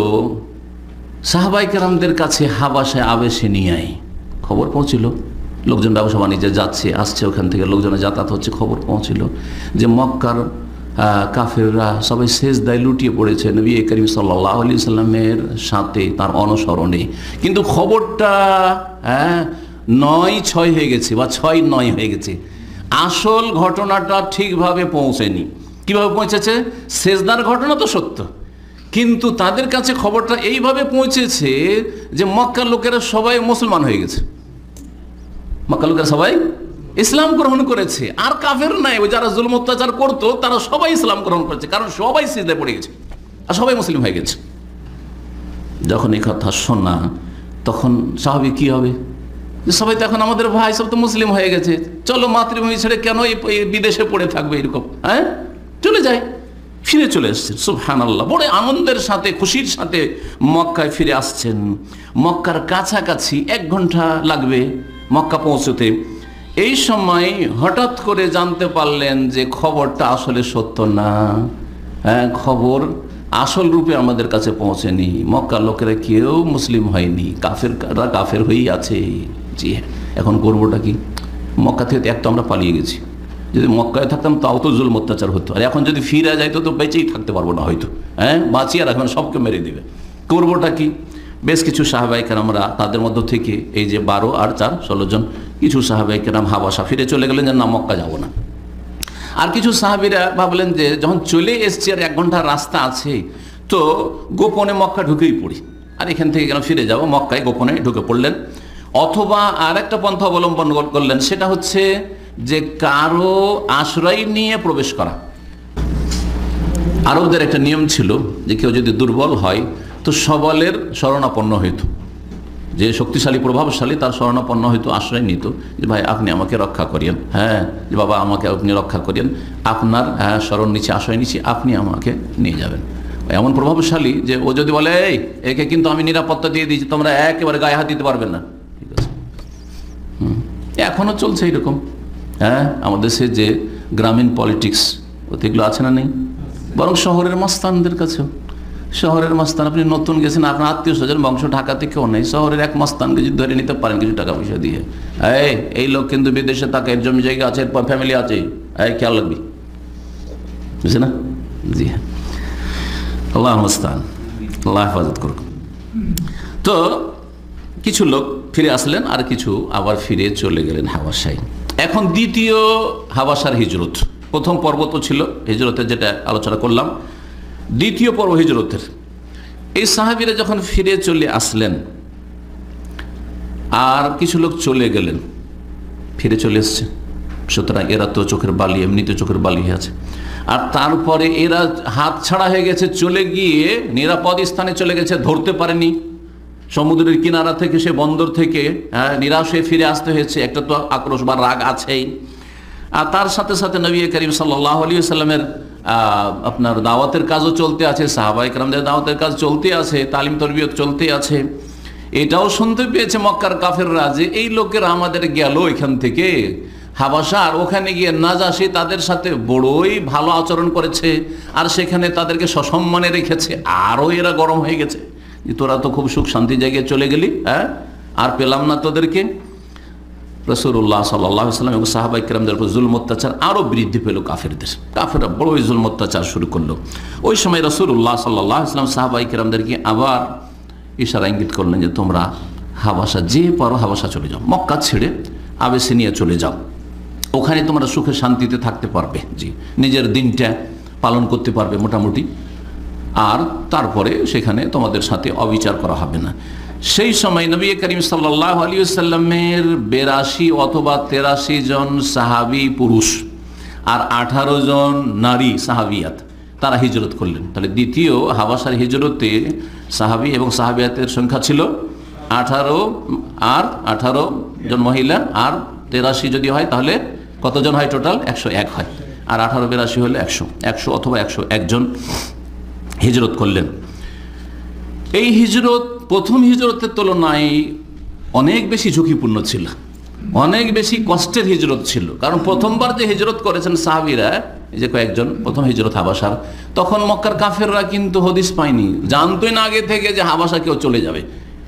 সাহাবায়ে কেরামদের কাছে হাবাসায় আবেসিনিয়ায় খবর পৌঁছিল, লোকজন ব্যবসা বাণিজ্যে যাচ্ছে আসছে, ওখান থেকে লোকজনের যাতায়াত হচ্ছে, খবর পৌঁছিল যে মক্কার কাফেররা সবাই সেজদায় লুটিয়ে পড়েছে নবী করিম সাল্লাল্লাহু আলাইহি সাল্লামের সাথে তার অনুসরণে। কিন্তু খবরটা ৯-৬ হয়ে গেছে বা ৬-৯ হয়ে গেছে, আসল ঘটনাটা ঠিকভাবে পৌঁছেনি। কিভাবে পৌঁছেছে? সেজদার ঘটনা তো সত্য, কিন্তু তাদের কাছে খবরটা এইভাবে পৌঁছেছে যে মক্কার লোকেরা সবাই মুসলমান হয়ে গেছে, মক্কার লোকেরা সবাই ইসলাম গ্রহণ করেছে, আর কাফের নাই, ওই যারা জুলুম অত্যাচার করতো তারা সবাই ইসলাম গ্রহণ করেছে, কারণ সবাই সিজদায় পড়ে গেছে আর সবাই মুসলিম হয়ে গেছে। যখন এই কথা শোনা তখন স্বাভাবিক কি হবে, যে সবাই তো এখন আমাদের ভাই সব তো মুসলিম হয়ে গেছে, চলো মাতৃভূমি ছেড়ে কেন এই বিদেশে পড়ে থাকবে, এরকম চলে যায়। ফিরে চলে এসছেন, সুবহানাল্লাহ, বড় আনন্দের সাথে খুশির সাথে মক্কায় ফিরে আসছেন। মক্কার কাছাকাছি 1 ঘন্টা লাগবে মক্কা পৌঁছতে। এই সময় হঠাৎ করে জানতে পারলেন যে খবরটা আসলে সত্য না, খবর আসল রূপে আমাদের কাছে পৌঁছেনি, মক্কার লোকেরা কেউ মুসলিম হয়নি, কাফেররা কাফের হয়েই আছে। জি হ্যাঁ, এখন করবোটা কি? মক্কা থেকে এক তো আমরা পালিয়ে গেছি, যদি মক্কায় থাকতাম তাও তো জুলুম অত্যাচার হতো, আর এখন যদি ফিরে যাইতো তো বেঁচেই থাকতে পারবো না হয়তো, বাঁচিয়ে রাখবেন, সবকে মেরে দিবে, করবোটা কি? বেশ কিছু সাহাবায়ে কেরামরা তাদের মধ্য থেকে এই যে 12 আর 4 16 জন, কিছু সাহাবায়ে কেরাম হাবাসা ফিরে চলে গেলেন যে না মক্কা যাব না। আর কিছু সাহাবীরা ভাবলেন যে যখন চলে এসছি আর 1 ঘন্টার রাস্তা আছে তো গোপনে মক্কা ঢুকেই পড়ি, আর এখান থেকে কেন ফিরে যাব, মক্কায় গোপনে ঢুকে পড়লেন। অথবা আর একটা পন্থা অবলম্বন করলেন, সেটা হচ্ছে যে কারো আশ্রয় নিয়ে প্রবেশ করা। আরবদের একটা নিয়ম ছিল যে কেউ যদি দুর্বল হয় তো সবলের শরণাপন্ন হইত, যে শক্তিশালী প্রভাবশালী তার শরণাপন্ন হইতো, আশ্রয় নিত, যে ভাই আপনি আমাকে রক্ষা করিয়েন, যে বাবা আমাকে আপনি রক্ষা করিয়েন, আপনার শরণ নিচে আশ্রয় নিচ্ছি, আপনি আমাকে নিয়ে যাবেন। এমন প্রভাবশালী যে ও যদি বলে এই একে কিন্তু আমি নিরাপত্তা দিয়ে দিয়েছি, তোমরা একেবারে গায়ে হাত দিতে পারবেন না, ঠিক আছে। এখনো চলছে এইরকম, আমাদের দেশে যে গ্রামীণ পলিটিক্স ওতে এগুলো আছে না নেই, বরং শহরের মাস্তানদের কাছেও, শহরের মাস্তান, আপনি নতুন গেছেন, আপনার আত্মীয় স্বজন বংশ ঢাকা থেকেও নেই, শহরের এক মাস্তানকে যদি ধরে নিতে পারেন কিছু টাকা পয়সা দিয়ে, এই লোক কিন্তু বিদেশে থাকে, এর জমি জায়গা আছে, এরপর ফ্যামিলি আছে, খেয়াল রাখবি, বুঝছে না? জি হ্যাঁ, আল্লাহ মাস্তান, আল্লাহ হেফাজত করুক। তো কিছু লোক ফিরে আসলেন, আর কিছু আবার ফিরে চলে গেলেন হাবাসায়। এখন দ্বিতীয় হাবাসার হিজরত, প্রথম পর্ব তো ছিল হিজরতের যেটা আলোচনা করলাম, দ্বিতীয় পর্ব হিজরতের। এই সাহাবীরা যখন ফিরে চলে আসলেন আর কিছু লোক চলে গেলেন, ফিরে চলে এসছে, সুতরাং এরা তো চোখের বালি, এমনিতে চোখের বালি হয়ে আছে, আর তারপরে এরা হাত ছাড়া হয়ে গেছে, চলে গিয়ে নিরাপদ স্থানে চলে গেছে, ধরতে পারেনি, সমুদ্রের কিনারা থেকে সে বন্দর থেকে নিরাশ হয়ে ফিরে আসতে হয়েছে, একটা তো আক্রোশ বা রাগ আছেই। আর তার সাথে সাথে নবী করিম সাল্লাল্লাহু আলাইহি ওয়াসাল্লামের আপনার দাওয়াতের কাজও চলতে আছে, সাহাবায়ে কেরামদের দাওয়াতের কাজ চলতে আছে, তালিম তরবিয়ত চলতে আছে। এটাও শুনতে পেয়েছে মক্কার কাফেররা যে এই লোকেরা আমাদের গেল এখান থেকে হাবাসা, আর ওখানে গিয়ে নাজাশী তাদের সাথে বড়ই ভালো আচরণ করেছে, আর সেখানে তাদেরকে সসম্মানে রেখেছে, আরও এরা গরম হয়ে গেছে যে তোরা তো খুব সুখ শান্তি জায়গায় চলে গেলি, আর পেলাম না তোদেরকে। রাসূলুল্লাহ সাল্লাল্লাহু আলাইহি ওয়াসাল্লাম এবং সাহাবায়ে কেরামদের উপর জুলম অত্যাচার আরও বৃদ্ধি পেল, কাফেররা বড়ই জুলম অত্যাচার শুরু করলো। ওই সময় রাসূলুল্লাহ সাল্লাল্লাহু আলাইহি ওয়াসাল্লাম সাহাবায়ে কেরামদেরকে আবার ইশারা ইঙ্গিত করলেন যে তোমরা হাবাসা যে পারো হাবাসা চলে যাও, মক্কা ছেড়ে আবেসিনিয়া চলে যাও, ওখানে তোমরা সুখে শান্তিতে থাকতে পারবে, জি নিজের দিনটা পালন করতে পারবে মোটামুটি, আর তারপরে সেখানে তোমাদের সাথে অবিচার করা হবে না। সেই সময় নবী করিম সাল্লাল্লাহু আলাইহি ওয়াসাল্লামের 82 অথবা 83 জন সাহাবী পুরুষ আর 18 জন নারী সাহাবিয়াত তারা হিজরত করলেন। তাহলে দ্বিতীয় হাবাসার হিজরতে সাহাবী এবং সাহাবিয়াতের সংখ্যা ছিল 18, আর 18 জন মহিলা, আর 83 যদি হয় তাহলে কতজন হয়? টোটাল 101 হয়, আর 18 82 হলে 100 অথবা 101 জন হিজরত করলেন। এই হিজরত প্রথম হিজরতের তুলনায় অনেক বেশি ঝুঁকিপূর্ণ ছিল, অনেক বেশি কষ্টের হিজরত ছিল, কারণ প্রথমবার যে হিজরত করেছেন সাহাবীরা এই যে কয়েকজন প্রথম হিজরত হাবাসার, তখন মক্কার কাফেররা কিন্তু হদিস পায়নি, জানতোই না আগে থেকে যে হাবাসা কেউ চলে যাবে।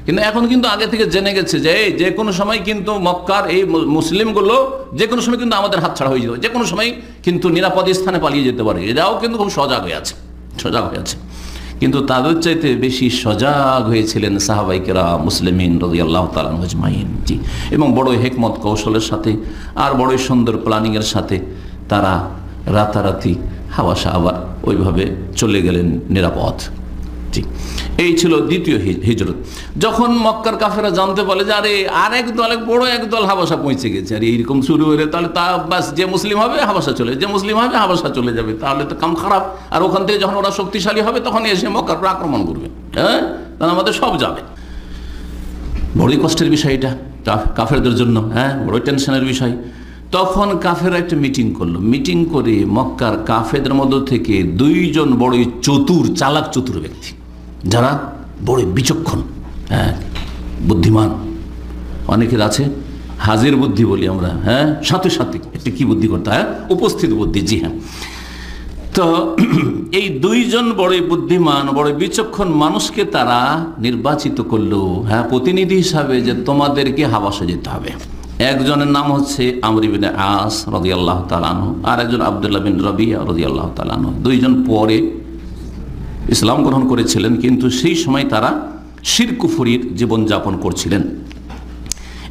কিন্তু এখন কিন্তু আগে থেকে জেনে গেছে যে যে কোনো সময় কিন্তু মক্কার এই মুসলিমগুলো যে কোনো সময় কিন্তু আমাদের হাতছাড়া হয়ে যাবে, যে কোনো সময় কিন্তু নিরাপদ স্থানে পালিয়ে যেতে পারে। এরাও কিন্তু খুব সজাগ হয়ে আছে। কিন্তু তাদের চাইতে বেশি সজাগ হয়েছিলেন সাহাবায়ে কেরাম মুসলিমিন রাদিয়াল্লাহু তাআলা আজমাইন। জি, এবং বড়ই হিকমত কৌশলের সাথে আর বড়ই সুন্দর প্ল্যানিংয়ের সাথে তারা রাতারাতি হাবাসা আবার ওইভাবে চলে গেলেন নিরাপদ। জি, এই ছিল দ্বিতীয় হিজরত। যখন মক্কার কাফেরা জানতে পারলে যে আরে আর বড় এক দল হাবাসা পৌঁছে গেছে, আর এইরকম শুরু হলে তাহলে তা বাস যে মুসলিম হবে হাবাসা চলে যাবে, তাহলে তো কাম খারাপ। আর ওখান থেকে যখন ওরা শক্তিশালী হবে তখন এসে মক্কার উপর আক্রমণ করবে, হ্যাঁ, তাহলে আমাদের সব যাবে। বড়ই কষ্টের বিষয় এটা কাফেরদের জন্য, হ্যাঁ, বড়ই টেনশনের বিষয়। তখন কাফেররা একটা মিটিং করলো। মিটিং করে মক্কার কাফেরদের মধ্য থেকে দুইজন বড়ই চালাক চতুর ব্যক্তি, যারা বড় বিচক্ষণ, হ্যাঁ, বুদ্ধিমান, অনেকের আছে হাজির বুদ্ধি বলি আমরা, হ্যাঁ, সাথে একটু কি বুদ্ধি করতে হয়, উপস্থিত বুদ্ধি। জি হ্যাঁ, তো এই দুইজন বড় বুদ্ধিমান বড় বিচক্ষণ মানুষকে তারা নির্বাচিত করলো, হ্যাঁ, প্রতিনিধি হিসাবে যে তোমাদেরকে হাবাসা যেতে হবে। একজনের নাম হচ্ছে আমর ইবনে আস রাদিয়াল্লাহু তাআলা আনহু, আর একজন আব্দুল্লাহ বিন রাবিয়া রাদিয়াল্লাহু তাআলা আনহু। দুইজন পরে ইসলাম গ্রহণ করেছিলেন, কিন্তু সেই সময় তারা শিরক কুফরির জীবনযাপন করছিলেন।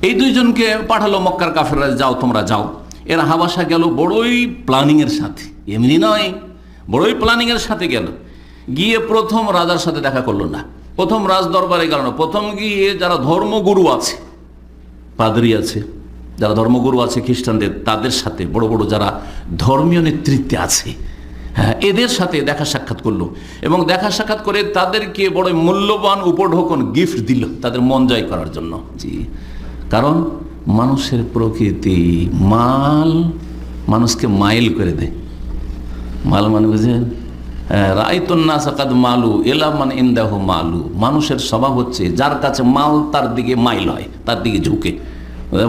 এই দুইজনকে পাঠালো মক্কার কাফেররা, যাও তোমরা যাও। এরা হাবাসা গেল বড়ই প্ল্যানিংয়ের সাথে, এমনি নয়, বড়ই প্ল্যানিংয়ের সাথে গেল। গিয়ে প্রথম রাজার সাথে দেখা করলো না, প্রথম রাজ দরবারে গেল না। প্রথম গিয়ে যারা ধর্মগুরু আছে, পাদ্রী আছে, যারা ধর্মগুরু আছে খ্রিস্টানদের, তাদের সাথে বড় বড় যারা ধর্মীয় নেতৃত্বে আছে, হ্যাঁ, এদের সাথে দেখা সাক্ষাৎ করলো। এবং দেখা সাক্ষাৎ করে তাদেরকে বড় মূল্যবান উপঢৌকন গিফট দিল তাদের মন জয় করার জন্য। জি, কারণ মানুষের প্রকৃতি মাল মানুষকে মাইল করে দেয়। মাল মানে বুঝেন, রাইতুন্নাস কাদ মালু এলা মানে ইনদাহু মালু। মানুষের স্বভাব হচ্ছে যার কাছে মাল তার দিকে মাইল হয়, তার দিকে ঝুঁকে।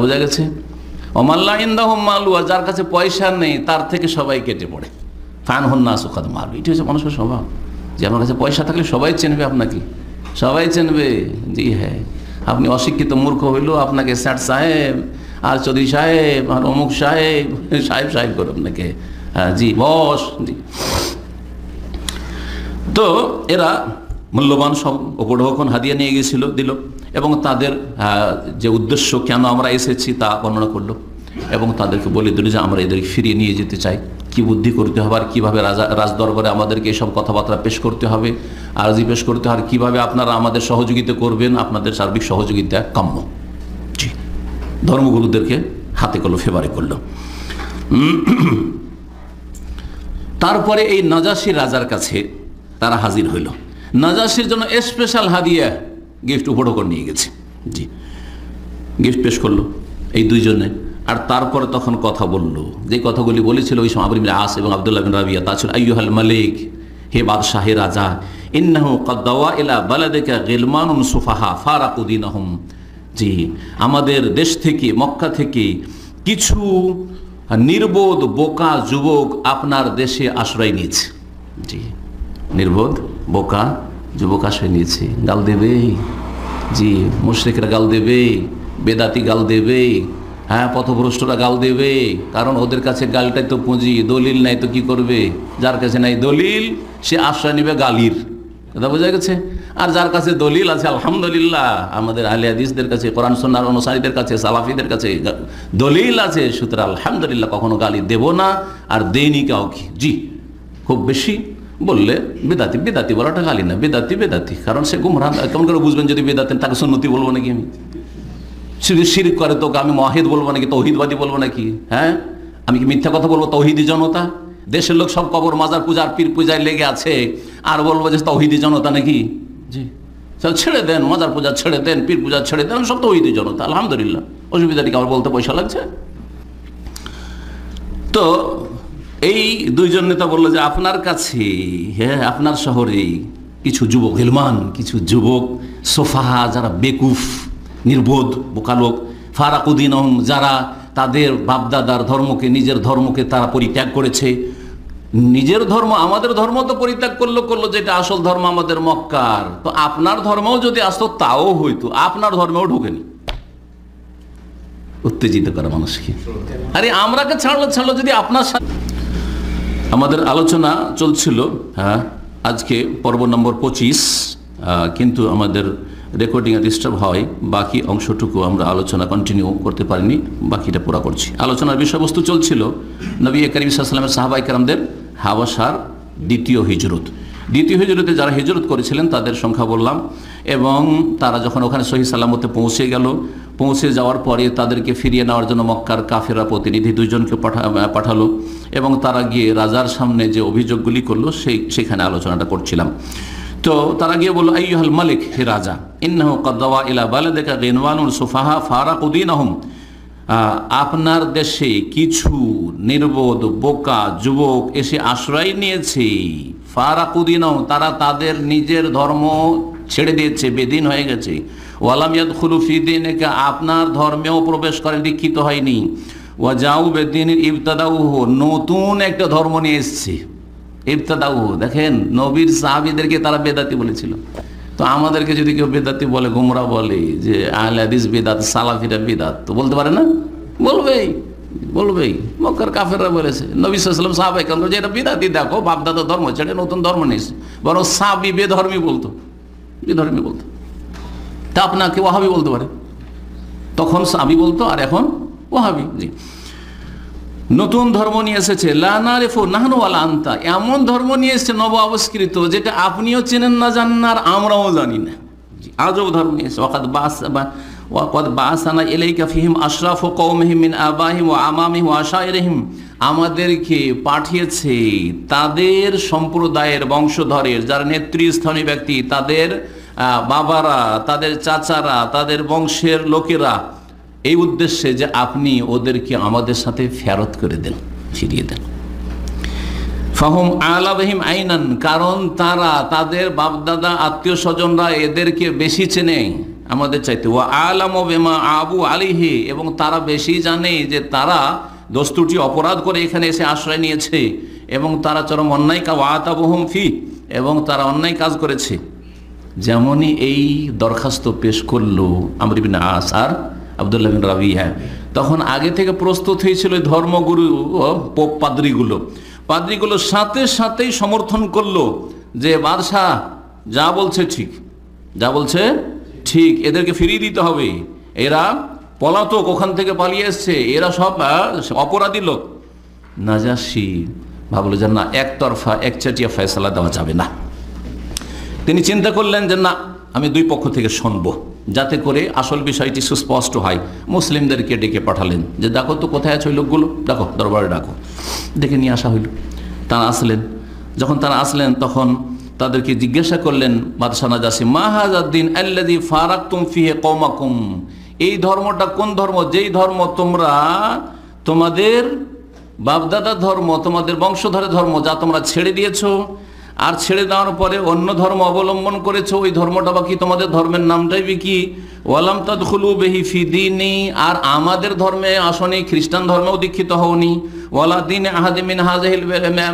বোঝা গেছে? অমাল্লা ইনদাহু মালু, আর যার কাছে পয়সা নেই তার থেকে সবাই কেটে পড়ে। ফানহুন্নাস কাদ মালু, এটি হচ্ছে মানুষের স্বভাব। যে আমার কাছে পয়সা থাকলে সবাই চেনবে আপনাকে, সবাই চেনবে। জি হ্যাঁ, আপনি অশিক্ষিত মূর্খ হইলেও আপনাকে স্যার সাহেব আর চৌধুরী সাহেব আর অমুক সাহেব সাহেব করে আপনাকে, হ্যাঁ, জি বস। জি, তো এরা মূল্যবান সব উপঢৌকন হাদিয়া নিয়ে গিয়েছিল, দিল, এবং তাদের যে উদ্দেশ্য কেন আমরা এসেছি তা বর্ণনা করলো, এবং তাদেরকে বলে দিল যে আমরা এদেরকে ফিরিয়ে নিয়ে যেতে চাই, কি বুদ্ধি করতে হবে আর কীভাবে রাজদরবারে আমাদেরকে এসব কথাবার্তা পেশ করতে হবে, আরজি পেশ করতে হবে, আর কীভাবে আপনারা আমাদের সহযোগিতা করবেন, আপনাদের সার্বিক সহযোগিতা কাম্য। জি, ধর্মগুরুদেরকে হাতে করলো, ফেভারে করলো। তারপরে এই নাজাশী রাজার কাছে তারা হাজির হইল। নাজাশীর জন্য স্পেশাল হাদিয়া গিফট উপঢৌকন নিয়ে গেছে। জি, গিফট পেশ করলো এই দুইজনে। আর তারপরে তখন কথা বলল, যে কথাগুলি বলেছিল ওই সময় আমর ইবনে আস এবং আব্দুল্লাহ বিন রাবিয়া, তা ছিল আইয়ুহাল মালিক, হে বাদশাহ, হে রাজা, ইন্নাহু ক্বাদ দাওয়া ইলা বালাদিকা গিলমানুন সুফাহা ফারাকু দীনাহুম। জি, আমাদের দেশ থেকে, মক্কা থেকে কিছু নির্বোধ বোকা যুবক আপনার দেশে আশ্রয় নিয়েছে। জি, নির্বোধ বোকা যুবক আশ্রয় নিয়েছে। গাল দেবে, জি, মুশরিকরা গাল দেবে, বেদাতি গাল দেবে, হ্যাঁ, পথভ্রষ্টরা গাল দেবে, কারণ ওদের কাছে গালটাই তো পুঁজি, দলিল নাই তো কি করবে। যার কাছে নাই দলিল সে আশ্রয় নেবে গালির, কথা বোঝা গেছে। আর যার কাছে দলিল আছে, আলহামদুলিল্লাহ, আমাদের আহলে হাদিসদের কাছে, কোরআন সুন্নাহর অনুসারীদের কাছে, সালাফিদের কাছে দলিল আছে, সুতরাং আলহামদুলিল্লাহ কখনো গালি দেব না, আর দেইনি কাউকে। জি, খুব বেশি বললে বেদাতি, বেদাতি বলাটা গালি না, বেদাতি বেদাতি, কারণ সে গুমরাহ। কেমন করে বুঝবেন যদি বেদাতি, তাকে সুন্নতি বলবো নাকি আমি? যদি শিরক করে তোকে আমি মুওয়াহিদ বলবো নাকি, তৌহিদবাদী বলবো নাকি? হ্যাঁ, আমি কি মিথ্যা কথা বলবো? তৌহিদি জনতা, দেশের লোক সব কবর মাজার পূজার পীর পূজায় লেগে আছে, আর বলবো যে তৌহিদি জনতা নাকি? জি, ছেড়ে দেন, মাজার পূজা ছেড়ে দেন, পীর পূজা ছেড়ে দেন, সব তৌহিদি জনতা, আলহামদুলিল্লাহ, অসুবিধাটি আমার বলতে পয়সা লাগছে। তো এই দুইজন নেতা বললো যে আপনার কাছে, হ্যাঁ, আপনার শহরে কিছু যুবক, গিলমান, কিছু যুবক, সোফাহা, যারা বেকুফ, নির্বোধ বোকালোক, ফারাকুদ্দিনহম, যারা তাদের বাপদাদার ধর্মকে, নিজের ধর্মকে তারা পরিত্যাগ করেছে, নিজের ধর্ম, আমাদের ধর্ম তো পরিত্যাগ করলো যেটা আসল ধর্ম আমাদের মক্কার, তো আপনার ধর্মও যদি আসতো তাও হইতো, আপনার ধর্মেও ঢোকেনি। উত্তেজিত করা মানুষকে, আরে আমরাকে ছাড়লো যদি আপনার সাথে। আমাদের আলোচনা চলছিল, হ্যাঁ, আজকে পর্ব নম্বর 25, কিন্তু আমাদের রেকর্ডিং ডিস্টার্ব হয়, বাকি অংশটুকু আমরা আলোচনা কন্টিনিউ করতে পারিনি, বাকিটা পুরা করছি। আলোচনার বিষয়বস্তু চলছিল নবী করিম সাল্লাল্লাহু আলাইহি ওয়াসাল্লামের সাহাবায়ে কেরামদের হাবাসার দ্বিতীয় হিজরতে যারা হিজরত করেছিলেন তাদের সংখ্যা বললাম, এবং তারা যখন ওখানে সহি সালামতে পৌঁছে যাওয়ার পরে তাদেরকে ফিরিয়ে নেওয়ার জন্য মক্কার কাফেররা প্রতিনিধি 2 জনকে পাঠালো, এবং তারা গিয়ে রাজার সামনে যে অভিযোগগুলি করলো সেখানে আলোচনাটা করছিলাম। তো তারা গিয়ে বলল, আইয়ুহাল মালিক, হে রাজা, ইন্নাহু ক্বাদ দাওয়া ইলা বালাদিকা গিনওয়ানুন সুফাহা ফারাকু দীনাহুম, আপনার দেশে কিছু নির্বোধ বোকা যুবক এসে আশ্রয় নিয়েছে। ফারাকু দীনাহুম, তারা তাদের নিজের ধর্ম ছেড়ে দিয়েছে, বেদিন হয়ে গেছে। ওয়ালাম ইয়াদখুলু ফি দীনিকা, আপনার ধর্মেও প্রবেশ করে দীক্ষিত হয়নি। ওয়া জাউ বিদ্বীনিন ইবতাদাউহু, নতুন একটা ধর্ম নিয়ে এসেছে। ইবতাদাউ, দেখেন নবীর সাহাবীদেরকে তারা বেদাতি বলেছিল, তো আমাদেরকে যদি কেউ বেদাতি বলে, গোমরা বলে যে আহলে হাদিস বেদাত, সালাফিরা বেদাত, তো বলতে পারে না? বলবেই। মক্কার কাফেররা বলেছে, নবী সাল্লাল্লাহু আলাইহি ওয়াসাল্লাম সাহাবায়ে কেরাম যে এটা বেদাতি, দেখো বাপদাদা ধর্ম ছেড়ে নতুন ধর্ম নিয়েছে, বরং সাবি বেধর্মী বলতো। তা আপনাকে ওয়াহাবি বলতে পারে, তখন সাবি বলতো আর এখন ওয়াহাবি। জি, নতুন ধর্ম নিয়ে এসেছে। লা নারিফু নাহনু ওয়ালা আনতা, এমন ধর্ম নিয়ে এসেছে নব আবিষ্কৃত, যেটা আপনিও চেনেন না, জানেন না, আর আমরাও জানি না। আজব ধর্ম নিয়ে এসেছে। ওয়াকাদ বাআসানা ইলাইকা ফিহিম আশরাফু কওমিহিম মিন আবাহিম ওয়া আমামিহিম ওয়া আশাইরিহিম, আমাদেরকে পাঠিয়েছে তাদের সম্প্রদায়ের বংশধরের, যারা নেতৃস্থানীয় ব্যক্তি, তাদের বাবারা, তাদের চাচারা, তাদের বংশের লোকেরা, এই উদ্দেশ্যে যে আপনি ওদেরকে আমাদের সাথে ফেরত করে দেন, ফিরিয়ে দেন। ফাহুম আলাবহিম আইনান, কারণ তারা, তাদের বাপদাদা আত্মীয় স্বজনরা এদেরকে বেশি চেনে আমাদের চাইতে। ওয়া আলামু বিমা আবু আলাইহি, এবং তারা বেশি জানে যে তারা দস্তুটি অপরাধ করে এখানে এসে আশ্রয় নিয়েছে, এবং তারা চরম অন্যায় ওয়াতাবহুম ফি, এবং তারা অন্যায় কাজ করেছে। যেমনই এই দরখাস্ত পেশ করলো আমর ইবনে আস আর আব্দুল্লাহ বিন রাবিয়া, তখন আগে থেকে প্রস্তুত হয়েছিল ধর্মগুরু পাদ্রীগুলো সাথেই সমর্থন করলো যে বাদশাহ যা বলছে ঠিক, এদেরকে ফিরিয়ে দিতে হবে, এরা পলাতক, ওখান থেকে পালিয়ে এসছে, এরা সব অপরাধী লোক। নাজাশী ভাবলো যে না, একতরফা একচাটিয়া ফয়সালা দেওয়া যাবে না। তিনি চিন্তা করলেন যে না, আমি 2 পক্ষ থেকে শুনবো, যাতে করে আসল বিষয়টি সুস্পষ্ট হয়। মুসলিমদেরকে ডেকে পাঠালেন যে দেখো তো কোথায় আছে ওই লোকগুলো, ডাকো, দরবারে ডাকো। ডেকে নিয়ে আসা হইল। তারা আসলেন। যখন তারা আসলেন তখন তাদেরকে জিজ্ঞাসা করলেন বাদশাহ নাজাশী, মা হাযাদ-দীন আল্লাযী ফারাকতুম ফীহি কওমাকুম, এই ধর্মটা কোন ধর্ম, যেই ধর্ম তোমরা তোমাদের বাপদাদার ধর্ম, তোমাদের বংশধরের ধর্ম, যা তোমরা ছেড়ে দিয়েছো, আর ছেড়ে দেওয়ার পরে অন্য ধর্ম অবলম্বন করেছো, ওই ধর্মটা বা কি, তোমাদের ধর্মের নামটাই কি? ওয়ালাম তাদখুলু বিহি ফি দীনি, আর আমাদের ধর্মে আসনি, খ্রিস্টান ধর্মেও দীক্ষিত হওনি। ওয়ালা দীন আহাদি মিন হাযিহিল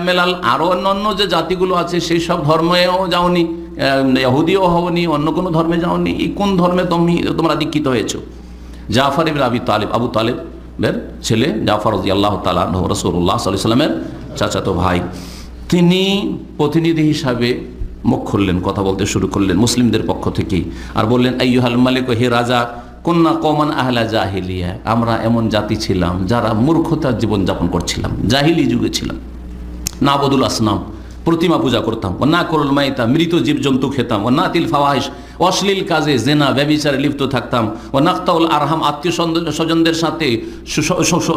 মিলাল, আরও অন্য যে জাতিগুলো আছে সেই সব ধর্মেও যাওনি, ইহুদিও হওনি, অন্য কোনো ধর্মে যাওনি, এই কোন ধর্মে তোমরা দীক্ষিত হয়েছো? জাফর ইবনে আবি তালিব, আবু তালেবের ছেলে জাফর রাদিয়াল্লাহু তাআলা আনহু, রাসূলুল্লাহ সাল্লাল্লাহু আলাইহি ওয়াসাল্লামের চাচাতো ভাই, তিনি প্রতিনিধি হিসাবে মুখ খুললেন, কথা বলতে শুরু করলেন মুসলিমদের পক্ষ থেকে, আর বললেন, আইয়ুহাল মালিক, হে রাজা, কুন্না কওমান আহলা জাহিলিয়া, আমরা এমন জাতি ছিলাম যারা মূর্খতার জীবনযাপন করছিলাম, জাহিলি যুগে ছিলাম। নাবুদুল আসনাম, প্রতিমা পূজা করতাম। ও না করুল মাইতা, মৃত জীবজন্তু খেতাম। ও নাতিল ফাওয়াহিশ, অশ্লীল কাজে, জেনা ব্যভিচারে লিপ্ত থাকতাম। ও নাক্তাউল আরহাম, আত্মীয় স্বজনদের সাথে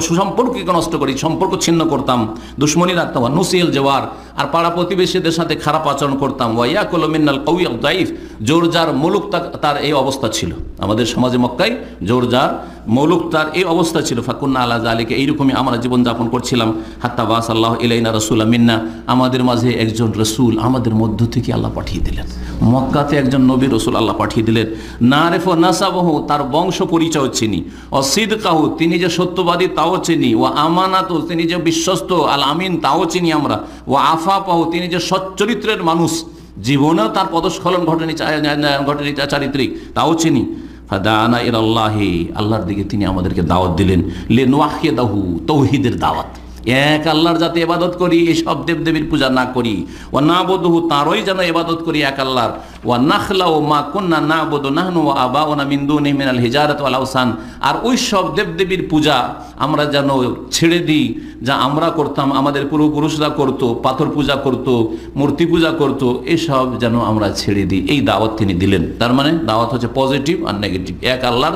সুসম্পর্ককে নষ্ট করি, সম্পর্ক ছিন্ন করতাম, দুশ্মনী রাখতাম। নুসিল জওয়ার, আর পাড়া প্রতিবেশীদের সাথে খারাপ আচরণ করতাম। ওয়াইয়া কল মিনাল কউই দাইফ, জোর যার মুলুক তার এই অবস্থা ছিল। আমাদের সমাজে মক্কায় জোর যার মৌলুক তার এই অবস্থা ছিল। ফাকুন্না আলা যালিকা, এইরকমই আমরা জীবনযাপন করছিলাম। হাত্তা বাস আল্লাহ ইলাইনা রাসূলা মিন্না, আমাদের মাঝে একজন রসুল আমাদের মধ্য থেকে আল্লাহ পাঠিয়ে দিলেন। মক্কাতে একজন নবী রসুল আল্লাহ পাঠিয়ে দিলেন। নারেফ নাসাবহু, তার বংশ পরিচয় চিনি। অসিদকাহু, তিনি যে সত্যবাদী তাও চিনি। ও আমানাতু, তিনি যে বিশ্বস্ত আল আমিন তাও চিনি আমরা। ও আফাপাহু, তিনি যে সচ্চরিত্রের মানুষ, জীবনেও তার পদস্খলন ঘটেনি চারিত্রিক, তাও চিনি। ফাদানা ইলাল্লাহি, আল্লাহর দিকে তিনি আমাদেরকে দাওয়াত দিলেন। লিনুওয়াহিদাহু, তৌহিদের দাওয়াত, এক আল্লাহর যাতে ইবাদত করি, এইসব দেবদেবীর পূজা না করি। ওয়া নাবুদুহু, তারই যেন ইবাদত করি এক আল্লাহর। ওয়া নাখলাউ মা কুননা নাবুদু নাহনু ওয়া আবাউনা মিন দুনিহি মিনাল হিজারাতি ওয়াল আওসান, আর ওই সব দেবদেবীর পূজা আমরা যেন ছেড়ে দিই যা আমরা করতাম, আমাদের পূর্বপুরুষরা করতো, পাথর পূজা করতো, মূর্তি পূজা করতো, এসব যেন আমরা ছেড়ে দিই। এই দাওয়াত তিনি দিলেন। তার মানে দাওয়াত হচ্ছে পজিটিভ আর নেগেটিভ। এক আল্লাহর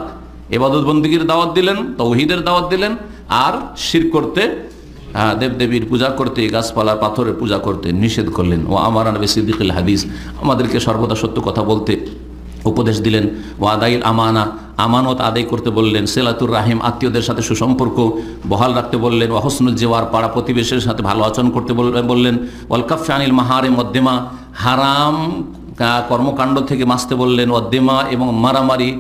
ইবাদত বন্দেগীর দাওয়াত দিলেন, তৌহিদের দাওয়াত দিলেন, আর শিরক করতে, দেবদেবীর পূজা করতে, গাছপালার পাথরের পূজা করতে নিষেধ করলেন। ও আমারানা বিসিদ্দিকিল হাদিস, আমাদেরকে সর্বদা সত্য কথা বলতে উপদেশ দিলেন। ওয়াদাইল আমানা, আমানত আদায় করতে বললেন। সিলাতুর রাহিম, আত্মীয়দের সাথে সুসম্পর্ক বহাল রাখতে বললেন। ওয়া হুসনুল জিওয়ার, পাড়া প্রতিবেশীর সাথে ভালো আচরণ করতে বললেন। ওয়াল কাফফি আনিল মাহারিম ওয়াদ-দিমা, হারাম কর্মকাণ্ড থেকে বাঁচতে বললেন। ওয়াদ-দিমা, এবং মারামারি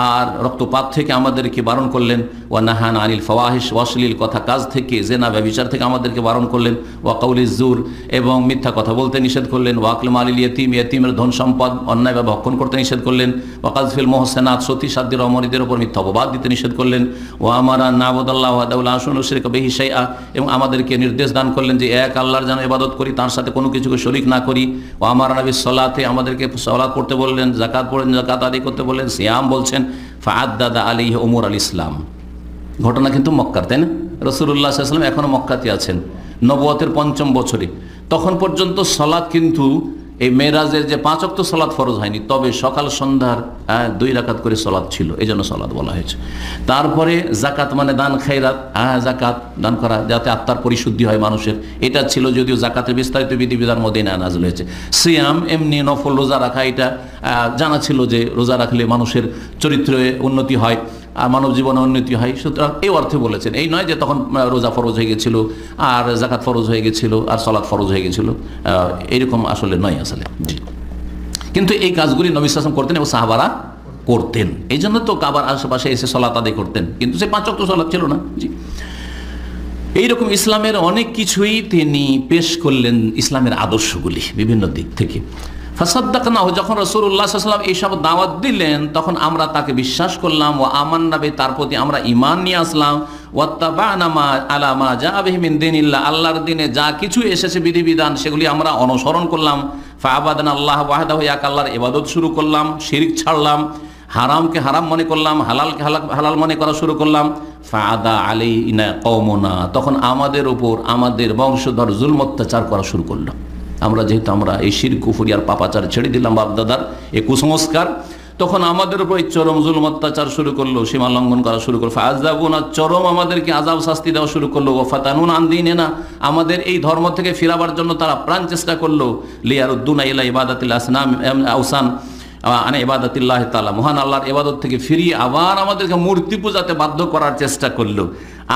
আর রক্তপাত থেকে আমাদেরকে বারণ করলেন। ওয়া নাহানা আনিল ফাওয়াহিশ, অশ্লীল কথা কাজ থেকে, জেনা ব্যভিচার থেকে আমাদেরকে বারণ করলেন। ওয়া কাউলিজ জুর, এবং মিথ্যা কথা বলতে নিষেধ করলেন। ওয়া আকল মালিল ইয়তিম, ইয়তিমের ধন সম্পদ অন্যায়ভাবে ভক্ষণ করতে নিষেধ করলেন। ওয়া কাযফিল মুহসানাত, সতী সাধ্যের অমরীদের উপর মিথ্যা অপবাদ দিতে নিষেধ করলেন। ওয়া আমারা নাবুদাল্লাহ ওয়াহদাহু লা নুশরিকা বিহি শাইআ, এবং আমাদেরকে নির্দেশ দান করলেন যে এক আল্লাহর যেন ইবাদত করি, তার সাথে কোনো কিছুকে শরীক না করি। ওয়া আমারানা বিস-সালাতি, আমাদেরকে সালাত পড়তে বললেন, যাকাত পড়েন, যাকাত আদায় করতে বললেন, সিয়াম বলছেন। ফাআদ্দাদা আলাইহি উমুর আল ইসলাম, ঘটনা কিন্তু মক্কার, তাই না? রাসূলুল্লাহ সাল্লাল্লাহু আলাইহি ওয়াসাল্লাম এখনো মক্কাতে আছেন, নবুয়তের ৫ম বছরে। তখন পর্যন্ত সালাত কিন্তু এই মেরাজের যে 5 ওয়াক্ত সালাত ফরজ হয়নি, তবে সকাল সন্ধ্যার 2 রাকাত করে সালাত ছিল, এই জন্য সালাত বলা হয়েছে। তারপরে জাকাত মানে দান খায়রাত, জাকাত দান করা যাতে আত্মার পরিশুদ্ধি হয় মানুষের, এটা ছিল। যদিও জাকাতের বিস্তারিত বিধিবিধান মদিনায় নাযিল হয়েছে। সিয়াম এমনি নফল রোজা রাখা, এটা জানা ছিল যে রোজা রাখলে মানুষের চরিত্রে উন্নতি হয় আর মানব জীবনে উন্নতি হয়। সুতরাং এই অর্থে বলেছেন, এই নয় যে তখন রোজা ফরজ হয়ে গেছিল আর জাকাত ফরজ হয়ে গেছিল আর সালাত ফরজ হয়ে গেছিল, এরকম আসলে নয় আসলে। জি, কিন্তু এই কাজগুলি নবী সাল্লাল্লাহু আলাইহি ওয়াসাল্লাম করতেন এবং সাহাবারা করতেন, এই জন্য তো কাবার আশেপাশে এসে সালাত আদায় করতেন, কিন্তু সে 5 ওয়াক্ত সালাত ছিল না। জি, এইরকম ইসলামের অনেক কিছুই তিনি পেশ করলেন, ইসলামের আদর্শগুলি বিভিন্ন দিক থেকে। ফাসাদ্দাকনাহু, যখন রাসূলুল্লাহ সাল্লাল্লাহু আলাইহি ওয়াসাল্লাম এইসব দাওয়াত দিলেন, তখন আমরা তাকে বিশ্বাস করলাম। ওয়া আমান্না বিহি, তার প্রতি আমরা ঈমান নিয়ে আসলাম। ওয়াত্তাবা'না মা আলা মা জাআ বিহি মিন দীনিল্লাহ, আল্লাহর দিনে যা কিছু এসেছে বিধিবিধান সেগুলি আমরা অনুসরণ করলাম। ফাআবাদনা আল্লাহ ওয়াহদাহু, এক আল্লাহর ইবাদত শুরু করলাম, শিরক ছাড়লাম, হারামকে হারাম মনে করলাম, হালালকে হালাল মনে করা শুরু করলাম। ফাআদা আলাইনা কওমুনা, তখন আমাদের উপর আমাদের বংশধর জুলম অত্যাচার করা শুরু করলো। যেহেতু আমরা এই শিরক কুফরি আর পাপাচার ছেড়ে দিলাম, বাপদাদার এই কুসংস্কার, তখন আমাদের উপর এই চরম জুলম অত্যাচার শুরু করলো, সীমা লঙ্ঘন করা শুরু করলো। ফাআযাবুনা, চরম আমাদেরকে আযাব শাস্তি দেওয়া শুরু করলো। ওয়া ফাতানুনা আন দীনিনা, আমাদের এই ধর্ম থেকে ফিরাবার জন্য তারা প্রাণ চেষ্টা করলো। লিয়ারুদ্দুনা ইলা ইবাদাতিল আসনাম আওসান আনে ইবাদাতিল্লাহ তাআলা, মহান আল্লাহর ইবাদত থেকে ফিরিয়ে আবার আমাদেরকে মূর্তি পূজাতে বাধ্য করার চেষ্টা করলো।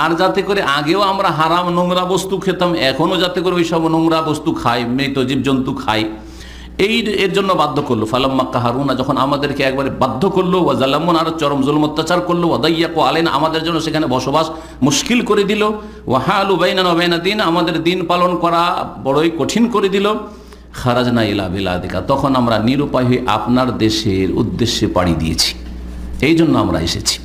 আর যাতে করে আগেও আমরা হারাম নোংরা বস্তু খেতাম, এখনও যাতে করে ওই সব নোংরা বস্তু খাই, মৃত জীবজন্তু খাই, এর জন্য বাধ্য করলো। ফালাম্মা কাহারুনা, যখন আমাদেরকে একবারে বাধ্য করলো। ওয়া জালামুন, আর চরম জুলম অত্যাচার করলো। ওয়া দাইয়াকু আলাইনা, আমাদের জন্য সেখানে বসবাস মুশকিল করে দিল। ওয়া হালু বাইনানা ওয়া বাইনা দিন, আমাদের দিন পালন করা বড়ই কঠিন করে দিল। খারাজনা ইলা বিলাদিকা, তখন আমরা নিরুপায় হয়ে আপনার দেশের উদ্দেশ্যে পাড়ি দিয়েছি, এই জন্য আমরা এসেছি।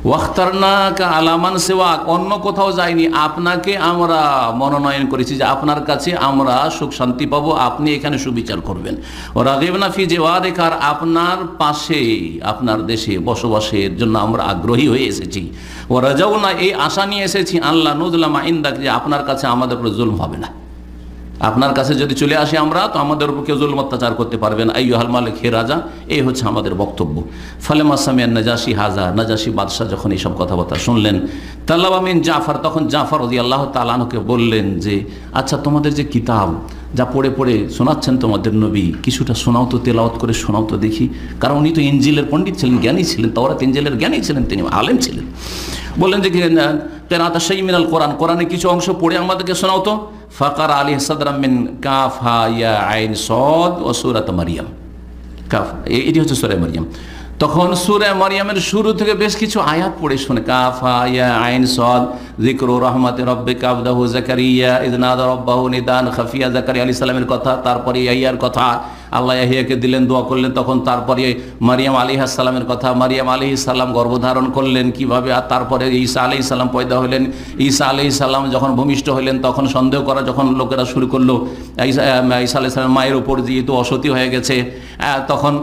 ওয়াখতারনাকা আলা মান সিওয়াক, অন্য কোথাও যাইনি, আপনাকে আমরা মনোনয়ন করেছি যে আপনার কাছে আমরা সুখ শান্তি পাবো, আপনি এখানে সুবিচার করবেন। ও রাগিবনা ফি জিওয়ারিকা, আপনার পাশে আপনার দেশে বসবাসের জন্য আমরা আগ্রহী হয়ে এসেছি। ও রাজাউনা, এই আশা নিয়ে এসেছি, আল্লাহ নুজলামা ইনদাক, যে আপনার কাছে আমাদের উপর জুলম হবে না। আপনার কাছে যদি চলে আসি আমরা, তো আমাদের উপর কেউ জুলম অত্যাচার করতে পারবেন। আইয়ুহাল মালিক, হে রাজা, এই হচ্ছে আমাদের বক্তব্য। ফালাম্মা সামিআন নাজাশি হাজা, নাজাশি বাদশাহ যখন এইসব কথাবার্তা শুনলেন, তালাবা মিন জাফর, তখন জাফর রাদিয়াল্লাহু তাআলা আনহুকে বললেন যে আচ্ছা, তোমাদের যে কিতাব যা পড়ে পড়ে শোনাচ্ছেন তোমাদের নবী, কিছুটা শোনাও তো, তেলাওয়াত করে শোনাও তো দেখি। কারণ উনি তো ইনজিলের পণ্ডিত ছিলেন, জ্ঞানী ছিলেন, তাওরাত ইনজিলের জ্ঞানী ছিলেন, তিনি আলেম ছিলেন। বললেন যে কেরাত শাই মিনাল কোরআন, কোরআনের কিছু অংশ পড়ে আমাদেরকে শোনাও তো। ফাকার আলী সাদরাম মিন কাফ হা ইয়া আইন সদ ও সূরাত মারিয়াম। কাফ, এটি হচ্ছে সূরা মারিয়াম। তখন সূরা মারিয়ামের শুরু থেকে বেশ কিছু আয়াত পড়ে শোনে। কাফ হা ইয়া আইন সদ যিকরু রাহমাতি রাব্বিকা আবদাহু যাকারিয়া ইয নাদা রাব্বাহু নিদান খাফিয়া, যাকারিয়া আলাইহিস সালামের কথা, তারপরে ইয়াহিয়ার কথা, আল্লাহ ইয়াহিয়াকে দিলেন, দোয়া করলেন। তখন তারপরে মারিয়াম আলাইহিস সালামের কথা, মারিয়াম আলাইহিস সালাম গর্ভধারণ করলেন কিভাবে, আর তারপরে ঈসা আলাইহিস সালাম পয়দা হলেন। ঈসা আলাইহিস সালাম যখন ভূমিষ্ঠ হলেন তখন সন্দেহ করা যখন লোকেরা শুরু করলো ঈসা আলাইহিস সালামের মায়ের উপর যেহেতু অসতী হয়ে গেছে, তখন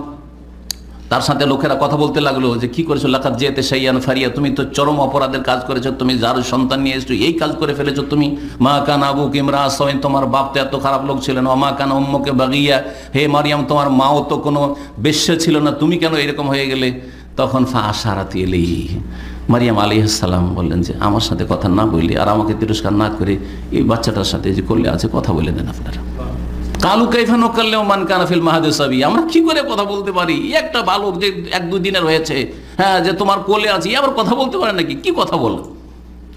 তার সাথে লোকেরা কথা বলতে লাগলো যে কি করেছো, লাকাত যেতে সাইয়ান ফারিয়া, তুমি তো চরম অপরাধের কাজ করেছো, তুমি যার সন্তান নিয়ে এসছো এই কাজ করে ফেলেছো তুমি। মা কান আবুকা ইমরাআ সাওয়িন, তোমার বাপ তো এত খারাপ লোক ছিলেন। মা কান উম্মুকা বাগিয়া, হে মারিয়াম তোমার মাও তো কোনো বেশ্যা ছিল না, তুমি কেন এরকম হয়ে গেলে। তখন ফাআশারাত ইলাইহি, মারিয়াম আলাইহিস সালাম বললেন যে আমার সাথে কথা না বললে আর আমাকে তিরস্কার না করে এই বাচ্চাটার সাথে যে করলে আছে কথা বলে দেন আপনারা। কালু কাইফা নুকাল্লিমু মান কানা ফিল মাহদি সাবিয়্যা, আমরা কি করে কথা বলতে পারি, একটা বালক যে 1-2 দিনের হয়েছে, হ্যাঁ, যে তোমার কোলে আছে, আবার কথা বলতে পারে নাকি, কি কথা বল।